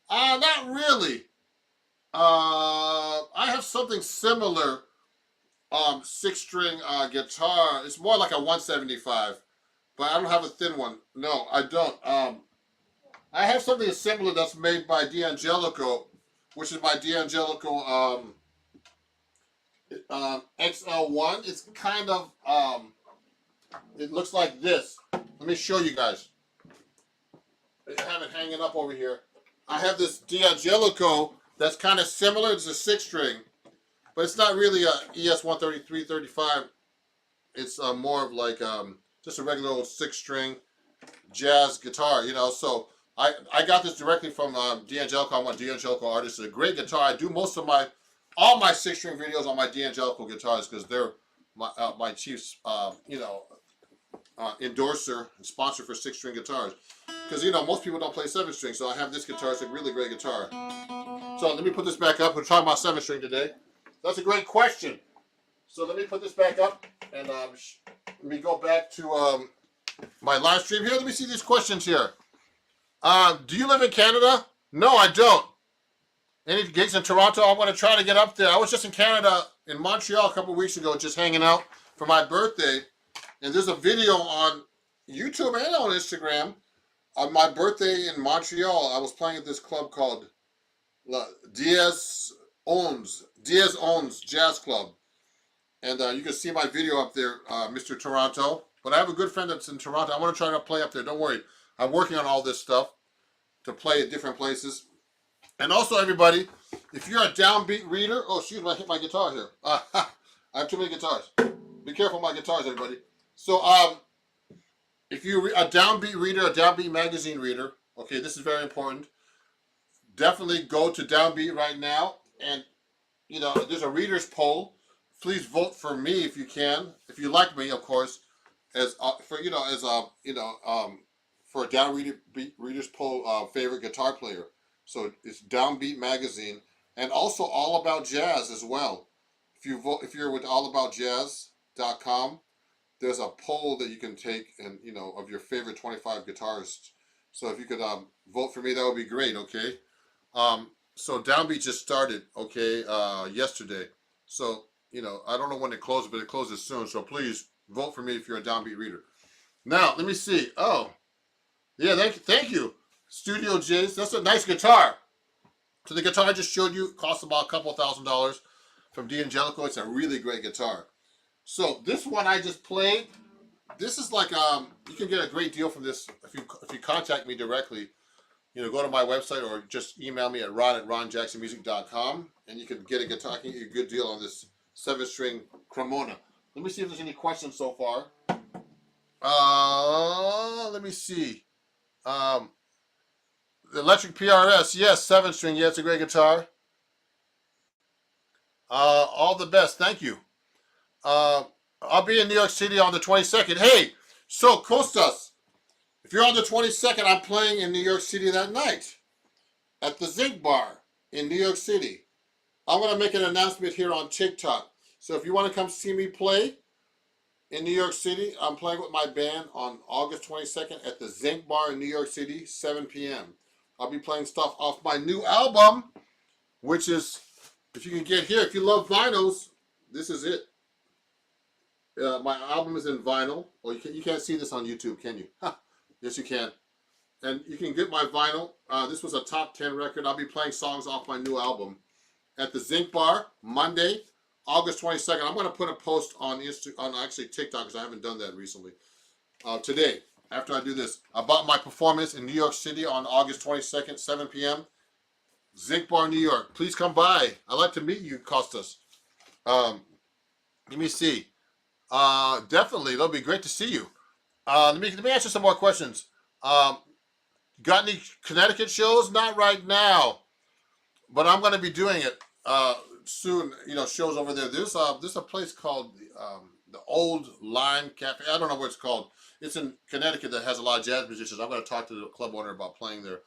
Not really. I have something similar, 6-string guitar. It's more like a 175, but I don't have a thin one. No, I don't. I have something similar that's made by D'Angelico, which is my D'Angelico XL1. It's kind of, it looks like this. Let me show you guys. I have it hanging up over here. I have this D'Angelico that's kind of similar. It's a 6-string, but it's not really a ES 133, 35. It's more of like just a regular old 6-string jazz guitar, you know. So I got this directly from D'Angelico. I'm a D'Angelico artist. It's a great guitar. I do most of all my 6-string videos on my D'Angelico guitars because they're my chief, endorser and sponsor for 6-string guitars. Because, you know, most people don't play 7-string, so I have this guitar. It's a really great guitar. So let me put this back up. We're talking about 7-string today. That's a great question. So let me put this back up, and let me go back to my live stream here. Let me see these questions here. Do you live in Canada? No, I don't. Any gigs in Toronto? I'm going to try to get up there. I was just in Canada, in Montreal a couple of weeks ago, just hanging out for my birthday. And there's a video on YouTube and on Instagram on my birthday in Montreal. I was playing at this club called Diaz Owns Jazz Club. And you can see my video up there, Mr. Toronto. But I have a good friend that's in Toronto. I want to try to play up there. Don't worry. I'm working on all this stuff to play at different places. And also, everybody, if you're a downbeat reader... Oh, excuse me, I hit my guitar here. I have too many guitars. Be careful of my guitars, everybody. So, if you're a downbeat reader, a downbeat magazine reader, okay, this is very important. Definitely go to Downbeat right now, and you know there's a readers poll. Please vote for me if you can, if you like me, of course, as for a Downbeat Readers Poll favorite guitar player. So it's Downbeat Magazine, and also All About Jazz as well. If you vote, if you're with allaboutjazz.com, there's a poll that you can take, and of your favorite 25 guitarists. So if you could vote for me, that would be great. Okay. So Downbeat just started. Okay, yesterday. So I don't know when it closes, but it closes soon. So please vote for me if you're a Downbeat reader. Now let me see. Oh, yeah. Thank you, Studio J's. That's a nice guitar. So the guitar I just showed you costs about a couple $1,000 from D'Angelico. It's a really great guitar. So this one I just played, this is like you can get a great deal from this if you contact me directly. Go to my website or just email me at ron@ronjacksonmusic.com, and you can get a guitar. I can get you a good deal on this 7-string Cremona. Let me see if there's any questions so far. Let me see. The electric PRS, yes, 7-string. Yeah, it's a great guitar. All the best. Thank you. I'll be in New York City on the 22nd. Hey, so Kostas, if you're on the 22nd, I'm playing in New York City that night at the Zinc Bar in New York City. I'm going to make an announcement here on TikTok. So if you want to come see me play in New York City, I'm playing with my band on August 22nd at the Zinc Bar in New York City, 7 p.m. I'll be playing stuff off my new album, which is, if you can get here, if you love vinyls, this is it. My album is in vinyl. Well, you can't see this on YouTube, can you? Yes, you can. And you can get my vinyl. This was a top 10 record. I'll be playing songs off my new album at the Zinc Bar Monday, August 22nd. I'm going to put a post on actually TikTok, because I haven't done that recently. Today, after I do this, about my performance in New York City on August 22nd, 7 p.m. Zinc Bar, New York. Please come by. I'd like to meet you, Kostas. Let me see. Definitely, it'll be great to see you. Let me answer some more questions. Got any Connecticut shows? Not right now, but I'm going to be doing it soon. Shows over there. There's a place called the Old Lime Cafe. I don't know what it's called. It's in Connecticut that has a lot of jazz musicians. I'm going to talk to the club owner about playing there.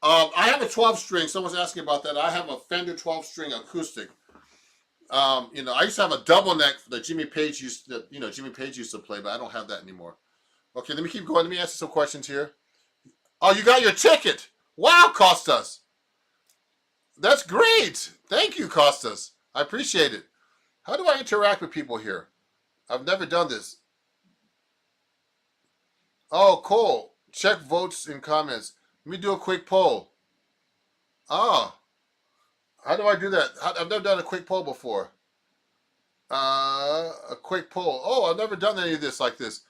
I have a 12-string. Someone's asking about that. I have a Fender 12-string acoustic. I used to have a double neck that Jimmy Page used to play, but I don't have that anymore. Okay, let me keep going. Let me answer some questions here. Oh, you got your ticket. Wow, Kostas. That's great. Thank you, Kostas. I appreciate it. How do I interact with people here? I've never done this. Oh, cool. Check votes and comments. Let me do a quick poll. Oh, how do I do that? I've never done a quick poll before. A quick poll. Oh, I've never done any of this like this.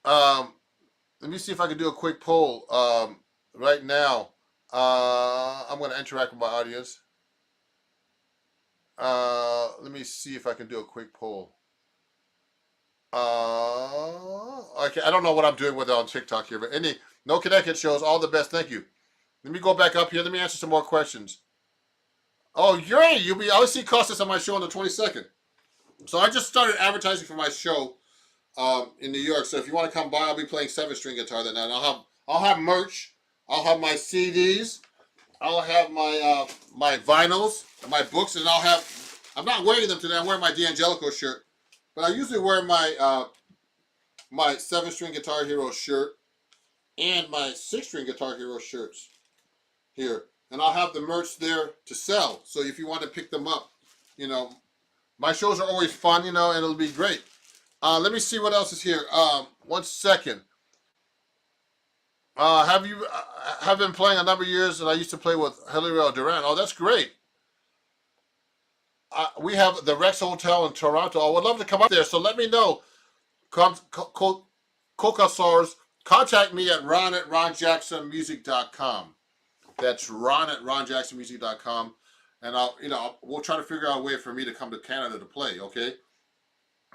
Let me see if I can do a quick poll right now. I'm going to interact with my audience. Let me see if I can do a quick poll. Okay, I don't know what I'm doing with it on TikTok here, but no Connecticut shows. All the best. Thank you. Let me go back up here. Let me answer some more questions. Oh, I'll see Kostas on my show on the 22nd. So I just started advertising for my show in New York. So if you want to come by, I'll be playing 7-string guitar that night. I'll have merch. I'll have my CDs. I'll have my vinyls, my books, and I'm not wearing them today. I'm wearing my D'Angelico shirt, but I usually wear my 7-string Guitar Hero shirt and my 6-string Guitar Hero shirts here, and I'll have the merch there to sell. So if you want to pick them up, my shows are always fun, and it'll be great. Let me see what else is here. 1 second. Have been playing a number of years, and I used to play with Hilario Duran. Oh, that's great. We have the Rex Hotel in Toronto. I would love to come up there, so let me know. Cocasaurs, contact me at ron@ronjacksonmusic.com. That's ron@ronjacksonmusic.com, and we'll try to figure out a way for me to come to Canada to play. Okay,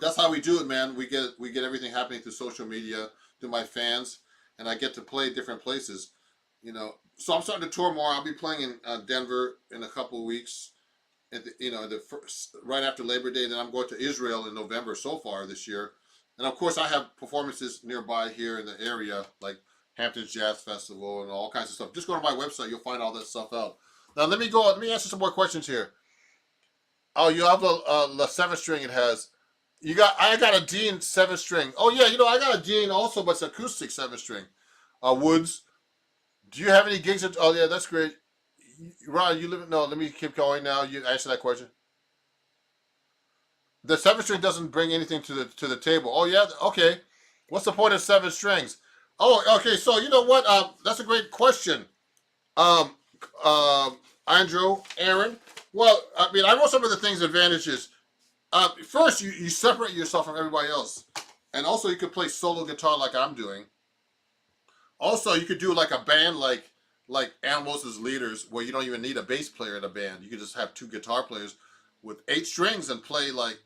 that's how we do it, man. We get everything happening through social media, through my fans, and I get to play different places. So I'm starting to tour more. I'll be playing in Denver in a couple of weeks. Right after Labor Day. Then I'm going to Israel in November so far this year, and of course I have performances nearby here in the area, like Hamptons Jazz Festival and all kinds of stuff. Just go to my website, you'll find all that stuff out. Now let me answer some more questions here. Oh, you have the 7 string it has. I got a Dean 7 string. Oh yeah, I got a Dean also, but it's acoustic 7 string. Woods. Do you have any gigs? Oh yeah, that's great. Ron, you live? No, let me keep going now. You answer that question. The 7 string doesn't bring anything to the table. Oh yeah, okay. What's the point of 7 strings? Oh, okay. So you know what? That's a great question. Um, Andrew, Aaron. Well, I mean, I wrote some of the things advantages. First, you separate yourself from everybody else, and also you could play solo guitar like I'm doing. Also, you could do like a band like Animals' Leaders, where you don't even need a bass player in a band. You could just have 2 guitar players with 8 strings and play like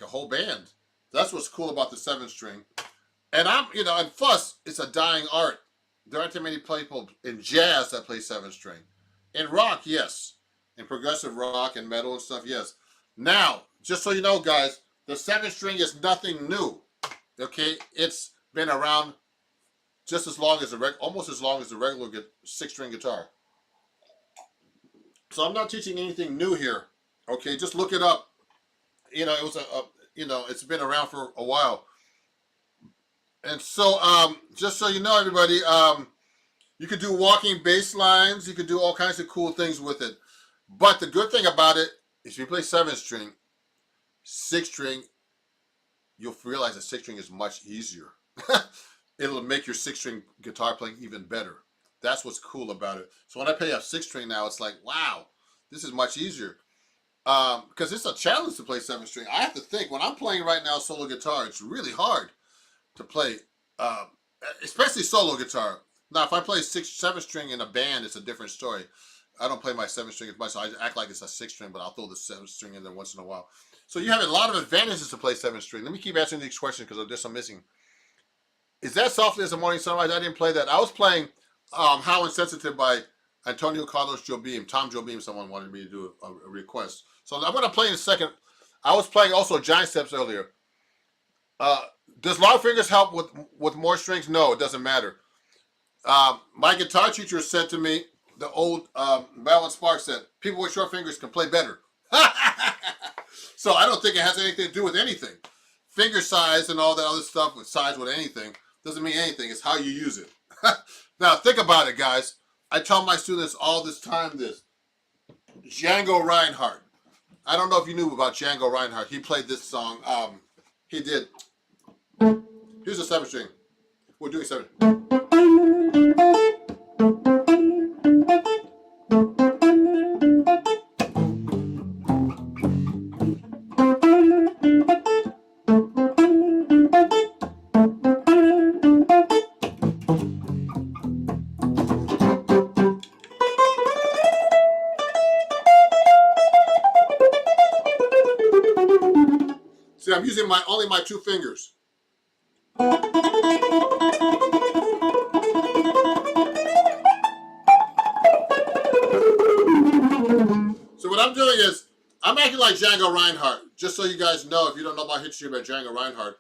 a whole band. That's what's cool about the 7 string. And and plus, it's a dying art. There aren't too many people in jazz that play 7 string. In rock, yes. In progressive rock and metal and stuff, yes. Now, just so you know, guys, the 7 string is nothing new. Okay, it's been around just as long as almost as long as the regular 6 string guitar. So I'm not teaching anything new here. Okay, just look it up. It was it's been around for a while. And so, just so you know, everybody, you could do walking bass lines. You could do all kinds of cool things with it. But the good thing about it is if you play 7 string, 6 string, you'll realize that 6 string is much easier. It'll make your 6 string guitar playing even better. That's what's cool about it. So when I play a 6 string now, it's like, wow, this is much easier. Because it's a challenge to play 7 string. I have to think, when I'm playing right now solo guitar, it's really hard to play, especially solo guitar. Now, if I play 7 string in a band, it's a different story. I don't play my 7 string as much, so I act like it's a 6 string, but I'll throw the 7 string in there once in a while. So you have a lot of advantages to play 7 string. Let me keep answering these questions because there's some missing. Is that Softly as a Morning Sunrise? I didn't play that. I was playing How Insensitive by Antonio Carlos Jobim. Tom Jobim, someone wanted me to do a request. So I'm going to play in a second. I was playing also Giant Steps earlier. Does long fingers help with more strings? No, it doesn't matter. My guitar teacher said to me, the old Marilyn Sparks said, people with short fingers can play better. So I don't think it has anything to do with anything. Finger size and all that other stuff with size with anything doesn't mean anything. It's how you use it. Now think about it, guys. I tell my students all this time this. Django Reinhardt. I don't know if you knew about Django Reinhardt. He played this song. He did. Here's a 7 string. We're doing 7. See, I'm using only my 2 fingers. So what I'm doing is, I'm acting like Django Reinhardt. Just so you guys know, if you don't know my history about Django Reinhardt,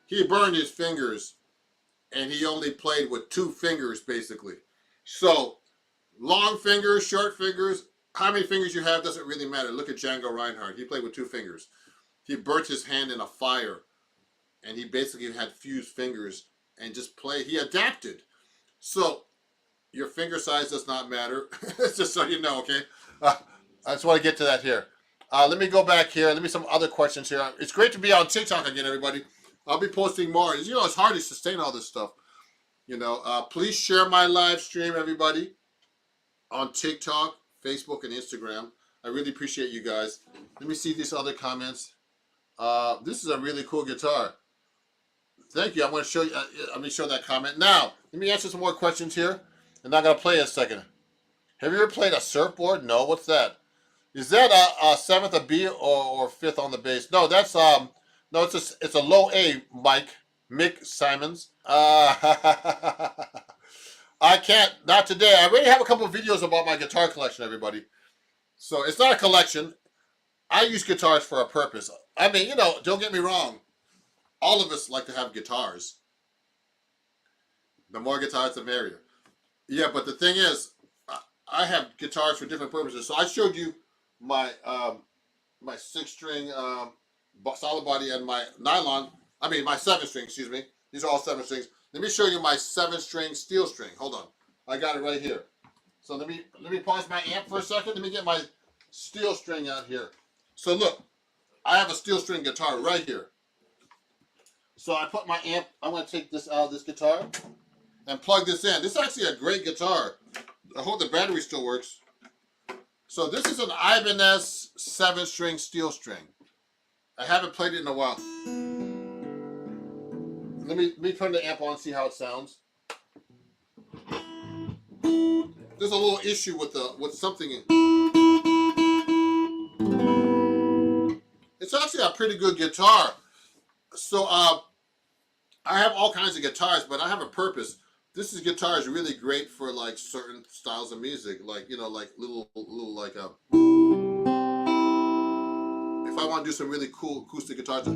he burned his fingers, and he only played with 2 fingers, basically. So, long fingers, short fingers, how many fingers you have doesn't really matter. Look at Django Reinhardt. He played with 2 fingers. He burnt his hand in a fire, and he basically had fused fingers and just played. He adapted. So, your finger size does not matter. Just so you know, okay? I just want to get to that here. Let me go back here. Let me some other questions here. It's great to be on TikTok again, everybody. I'll be posting more. It's hard to sustain all this stuff. Please share my live stream, everybody, on TikTok, Facebook, and Instagram. I really appreciate you guys. Let me see these other comments. This is a really cool guitar. Thank you. I'm going to show you. Let me show that comment. Now, let me answer some more questions here, and I'm going to play in a second. Have you ever played a surfboard? No. What's that? Is that a 7th, a B, or 5th on the bass? No, that's no. It's a low A, Mick Simons. I can't. Not today. I already have a couple of videos about my guitar collection, everybody. So it's not a collection. I use guitars for a purpose. I mean, don't get me wrong. All of us like to have guitars. The more guitars, the merrier. Yeah, but the thing is, I have guitars for different purposes. So I showed you my my 6-string solid body and my nylon. I mean my 7-string. Excuse me. These are all 7 strings. Let me show you my 7-string steel string. Hold on, I got it right here. So let me pause my amp for a second. Let me get my steel string out here. So look, I have a steel string guitar right here. So I put my amp. I'm going to take this out of this guitar and plug this in. This is actually a great guitar. I hope the battery still works. So this is an Ibanez 7-string steel string. I haven't played it in a while. Let me turn the amp on and see how it sounds. There's a little issue with something. It's actually a pretty good guitar. So I have all kinds of guitars, but I have a purpose. This guitar is really great for like certain styles of music, like like little like if I want to do some really cool acoustic guitars.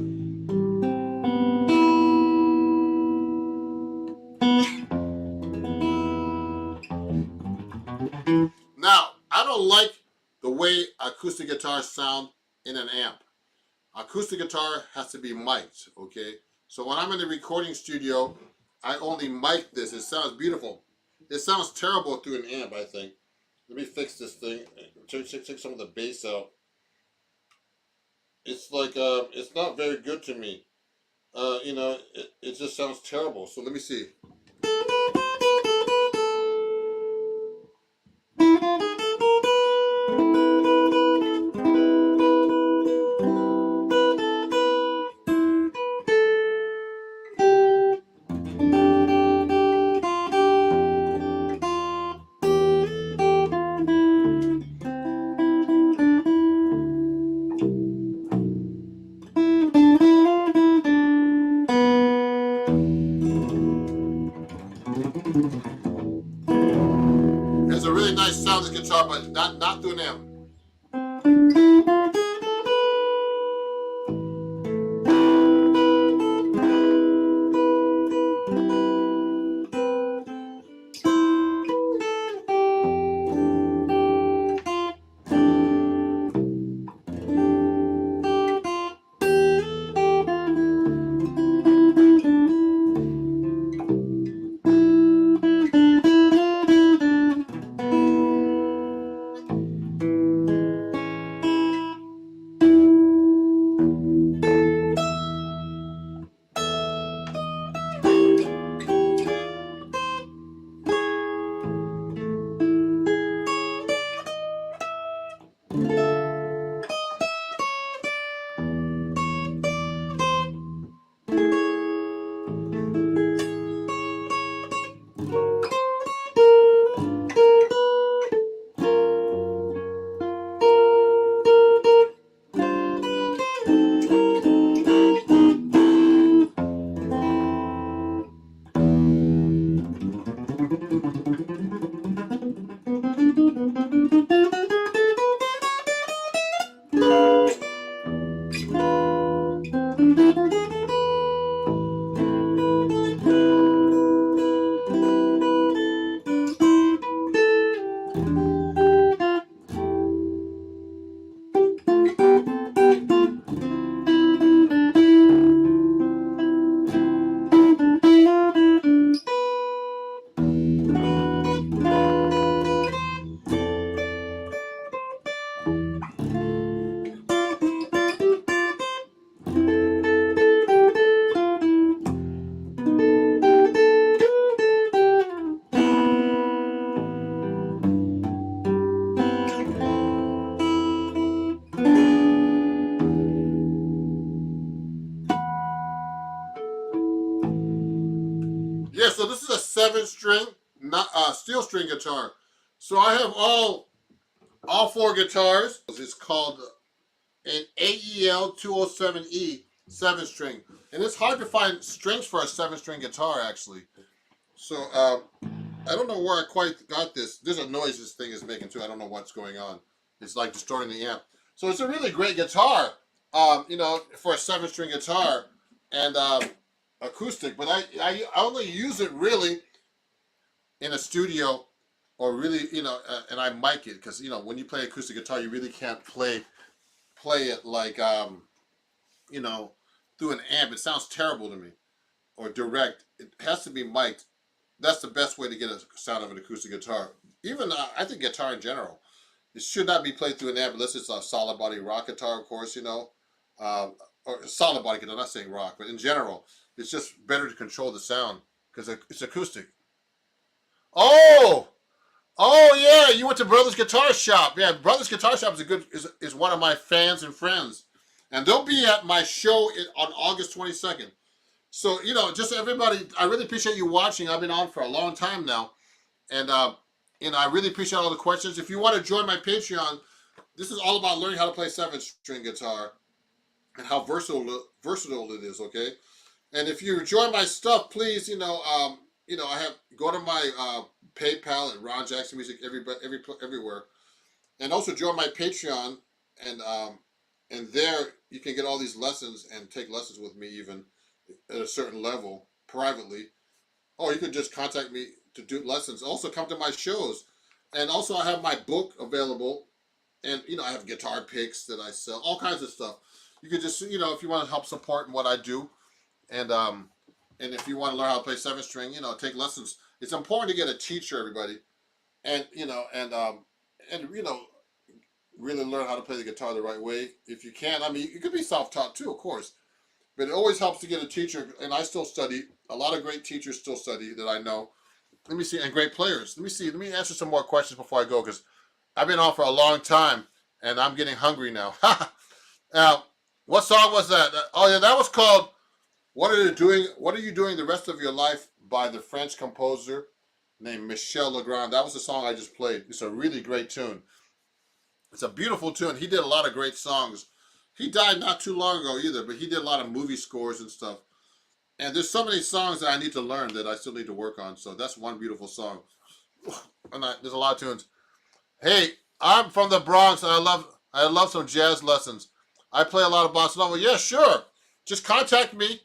Now, I don't like the way acoustic guitars sound in an amp. Acoustic guitar has to be mic'd, okay? So when I'm in the recording studio, I only mic this. It sounds beautiful. It sounds terrible through an amp, I think. Let me fix this thing. Take some of the bass out. It's like, it's not very good to me. It just sounds terrible. So let me see. It's a really nice sound, this guitar, but not through an amp. Yeah, so this is a 7-string, not steel string guitar. So I have all 4 guitars. It's called an AEL 207E 7-string, and it's hard to find strings for a 7-string guitar actually. So I don't know where I quite got this. There's a noise this thing is making too. I don't know what's going on. It's like distorting the amp. So it's a really great guitar, for a 7-string guitar and acoustic. But I only use it really in a studio, or really, and I mic it, because when you play acoustic guitar, you really can't play it like you know through an amp. It sounds terrible to me. Or direct. It has to be mic'd. That's the best way to get a sound of an acoustic guitar. Even I think guitar in general, it should not be played through an amp unless it's a solid body rock guitar, of course, or solid body guitar. I'm not saying rock, but in general, it's just better to control the sound because it's acoustic. Oh, oh yeah, you went to Brothers Guitar Shop. Yeah, Brothers Guitar Shop is one of my fans and friends, and they'll be at my show on August 22nd. So, just everybody, I really appreciate you watching. I've been on for a long time now. And, I really appreciate all the questions. If you want to join my Patreon, this is all about learning how to play 7-string guitar and how versatile it is, okay? And if you join my stuff, please, go to my PayPal at Ron Jackson Music everywhere. And also join my Patreon, and there you can get all these lessons and take lessons with me even at a certain level privately. Or you could just contact me to do lessons. Also come to my shows. And also I have my book available, and I have guitar picks that I sell, all kinds of stuff. You could just, if you want to help support what I do, and if you want to learn how to play 7-string, take lessons. It's important to get a teacher, everybody, and really learn how to play the guitar the right way. If you can, you could be self-taught too, of course. But it always helps to get a teacher, and I still study. A lot of great teachers still study that I know. Let me see, and great players. Let me answer some more questions before I go, because I've been on for a long time, and I'm getting hungry now. Now, what song was that? Oh yeah, that was called "What Are You Doing? What Are You Doing the Rest of Your Life" by the French composer named Michel Legrand. That was the song I just played. It's a really great tune. It's a beautiful tune. He did a lot of great songs. He died not too long ago either, but he did a lot of movie scores and stuff. And there's so many songs that I need to learn that I still need to work on. So that's one beautiful song. And there's a lot of tunes. Hey, I'm from the Bronx, and I love some jazz lessons. I play a lot of bossa nova. Yeah, sure. Just contact me.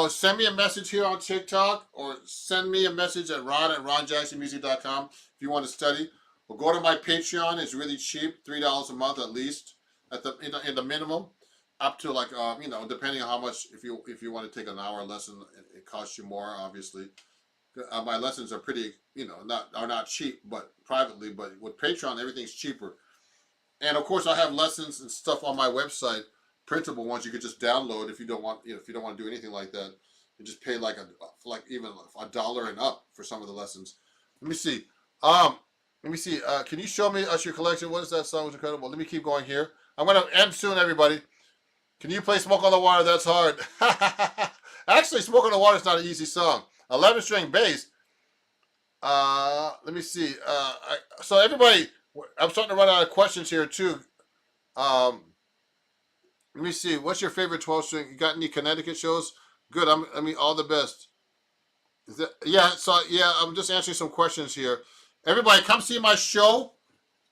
Send me a message here on TikTok, or send me a message at ron@ronjacksonmusic.com if you want to study. Or go to my Patreon. It's really cheap, $3 a month at least, at the in the minimum, up to like depending on how much. If you want to take an hour lesson, it costs you more, obviously. My lessons are pretty, not cheap, but privately. But with Patreon, everything's cheaper. And of course, I have lessons and stuff on my website, printable ones you could just download if you don't want, if you don't want to do anything like that. You just pay like even $1 and up for some of the lessons. Let me see. Can you show me us your collection? What is that song? Was incredible. Let me keep going here. I'm gonna end soon, everybody. Can you play "Smoke on the Water"? That's hard. Actually, "Smoke on the Water" is not an easy song. 11-string bass. Let me see. So everybody, I'm starting to run out of questions here too. Let me see. What's your favorite 12-string? You got any Connecticut shows? Good. All the best. I'm just answering some questions here. Everybody, come see my show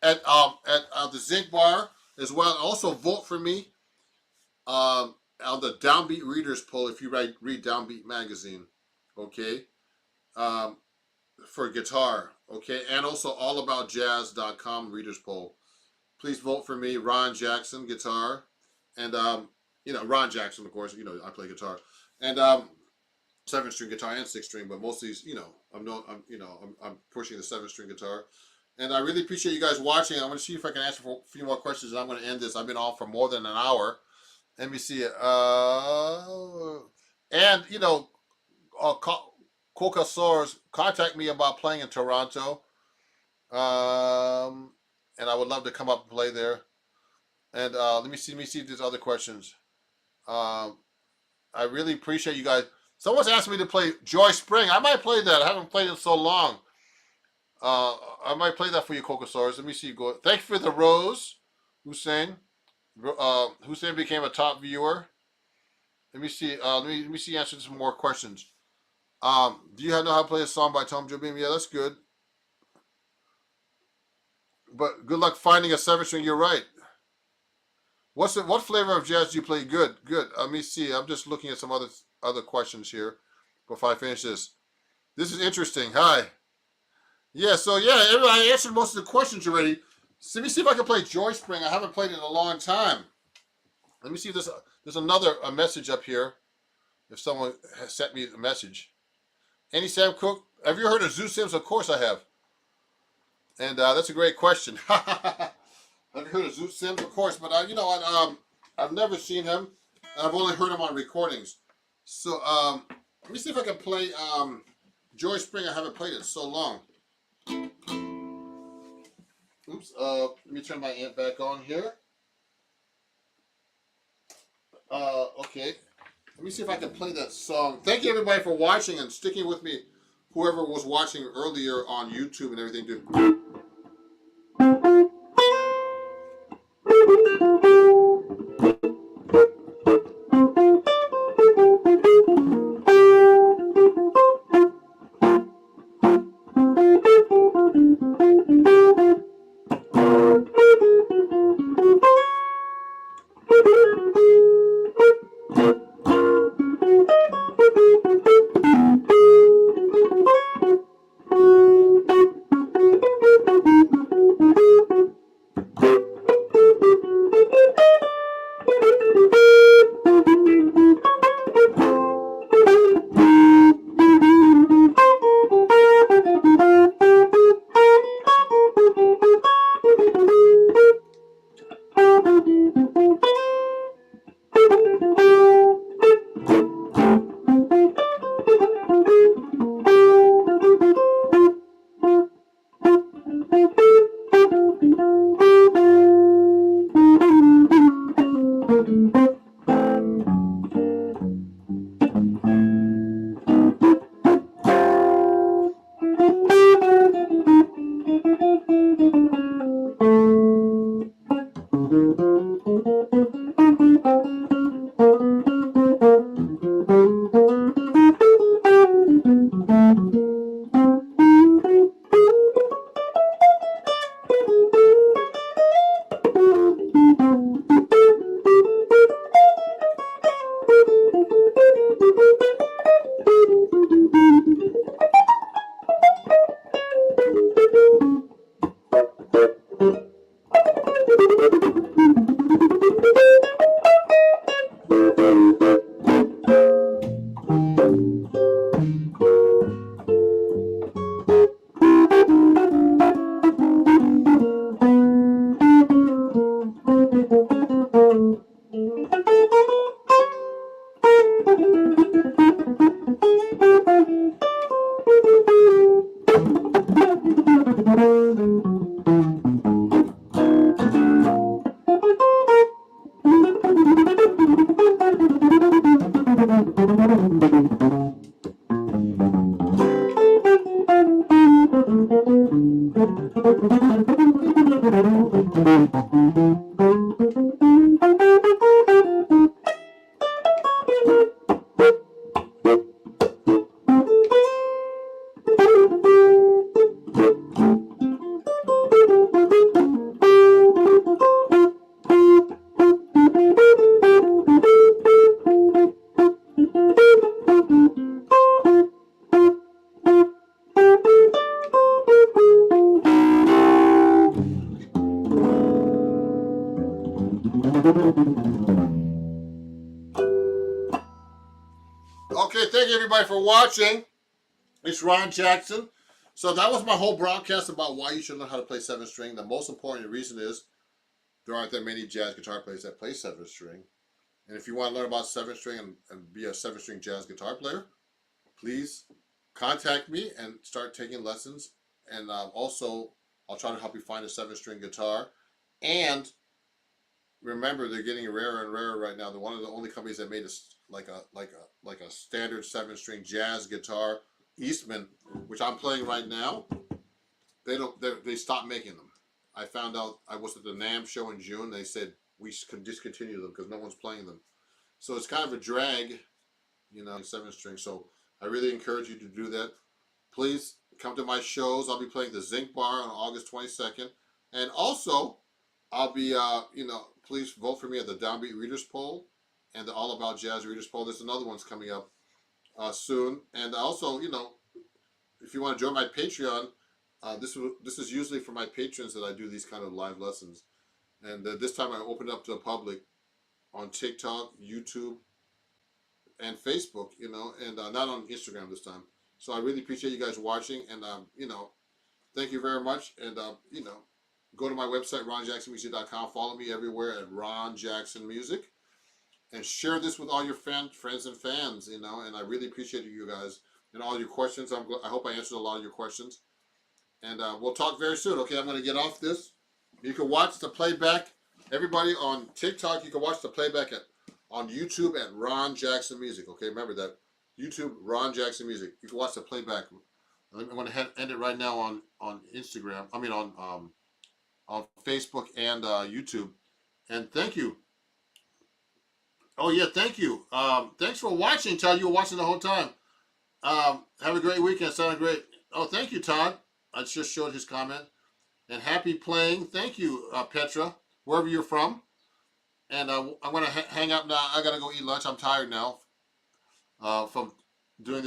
at the Zinc Bar as well. Also vote for me on the Downbeat Readers poll if you read Downbeat magazine. Okay. For guitar. Okay. And also allaboutjazz.com readers poll. Please vote for me, Ron Jackson, guitar. And Ron Jackson, of course, I play guitar. And 7-string guitar and 6-string, but mostly, I'm pushing the 7-string guitar. And I really appreciate you guys watching. I'm going to see if I can answer a few more questions, and I'm going to end this. I've been on for more than an hour. Let me see. Coca Soares, contact me about playing in Toronto. And I would love to come up and play there. And let me see if there's other questions. I really appreciate you guys. Someone's asked me to play Joy Spring. I might play that. I haven't played it so long. I might play that for you, Coca Soares. Let me see. Go. Thank you for the rose, Hussein. Hussein became a top viewer. Let me see. Let me see. Answer some more questions. Do you know how to play a song by Tom Jobim? Yeah, that's good. But good luck finding a 7-string. You're right. What flavor of jazz do you play? Good. Let me see. I'm just looking at some other questions here before I finish this. This is interesting. Hi. Yeah, so yeah, everybody, I answered most of the questions already. So let me see if I can play Joy Spring. I haven't played it in a long time. Let me see if there's another a message up here. If someone has sent me a message. Any Sam Cooke? Have you heard of Zoo Sims? Of course I have. And that's a great question. Have you heard of Zoo Sims? Of course, but you know what? I've never seen him. I've only heard him on recordings. So let me see if I can play Joy Spring. I haven't played it in so long. Oops. Let me turn my amp back on here. Okay. Let me see if I can play that song. Thank you everybody for watching and sticking with me. Whoever was watching earlier on YouTube and everything, dude. Okay, thank you everybody for watching. It's Ron Jackson. So that was my whole broadcast about why you should learn how to play 7-string. The most important reason is there aren't that many jazz guitar players that play 7-string. And if you want to learn about 7-string and be a 7-string jazz guitar player, please contact me and start taking lessons. And also, I'll try to help you find a 7-string guitar. And remember, they're getting rarer and rarer right now. They're one of the only companies that made a standard 7-string jazz guitar, Eastman, which I'm playing right now. They stopped making them. I found out, I was at the NAMM show in June. They said we can discontinue them because no one's playing them. So it's kind of a drag, 7-string. So I really encourage you to do that. Please come to my shows. I'll be playing the Zinc Bar on August 22nd. And also, I'll be, please vote for me at the Downbeat Readers Poll and the All About Jazz Readers Poll. There's another one's coming up soon. And also, if you want to join my Patreon, This is usually for my patrons that I do these kind of live lessons, and this time I opened up to the public on TikTok, YouTube, and Facebook. And not on Instagram this time. So I really appreciate you guys watching, and thank you very much. And go to my website ronjacksonmusic.com. Follow me everywhere at Ron Jackson Music, and share this with all your friends and fans. And I really appreciate you guys and all your questions. I hope I answered a lot of your questions. And we'll talk very soon. Okay, I'm going to get off this. You can watch the playback. Everybody on TikTok, you can watch the playback on YouTube at Ron Jackson Music. Okay, remember that. YouTube, Ron Jackson Music. You can watch the playback. I'm going to end it right now on Instagram. I mean on Facebook and YouTube. And thank you. Oh yeah, thank you. Thanks for watching, Todd. You were watching the whole time. Have a great weekend. Sounded great. Oh, thank you, Todd. I just showed his comment. And happy playing. Thank you, Petra, wherever you're from. And I'm going to hang up now. I got to go eat lunch. I'm tired now from doing this.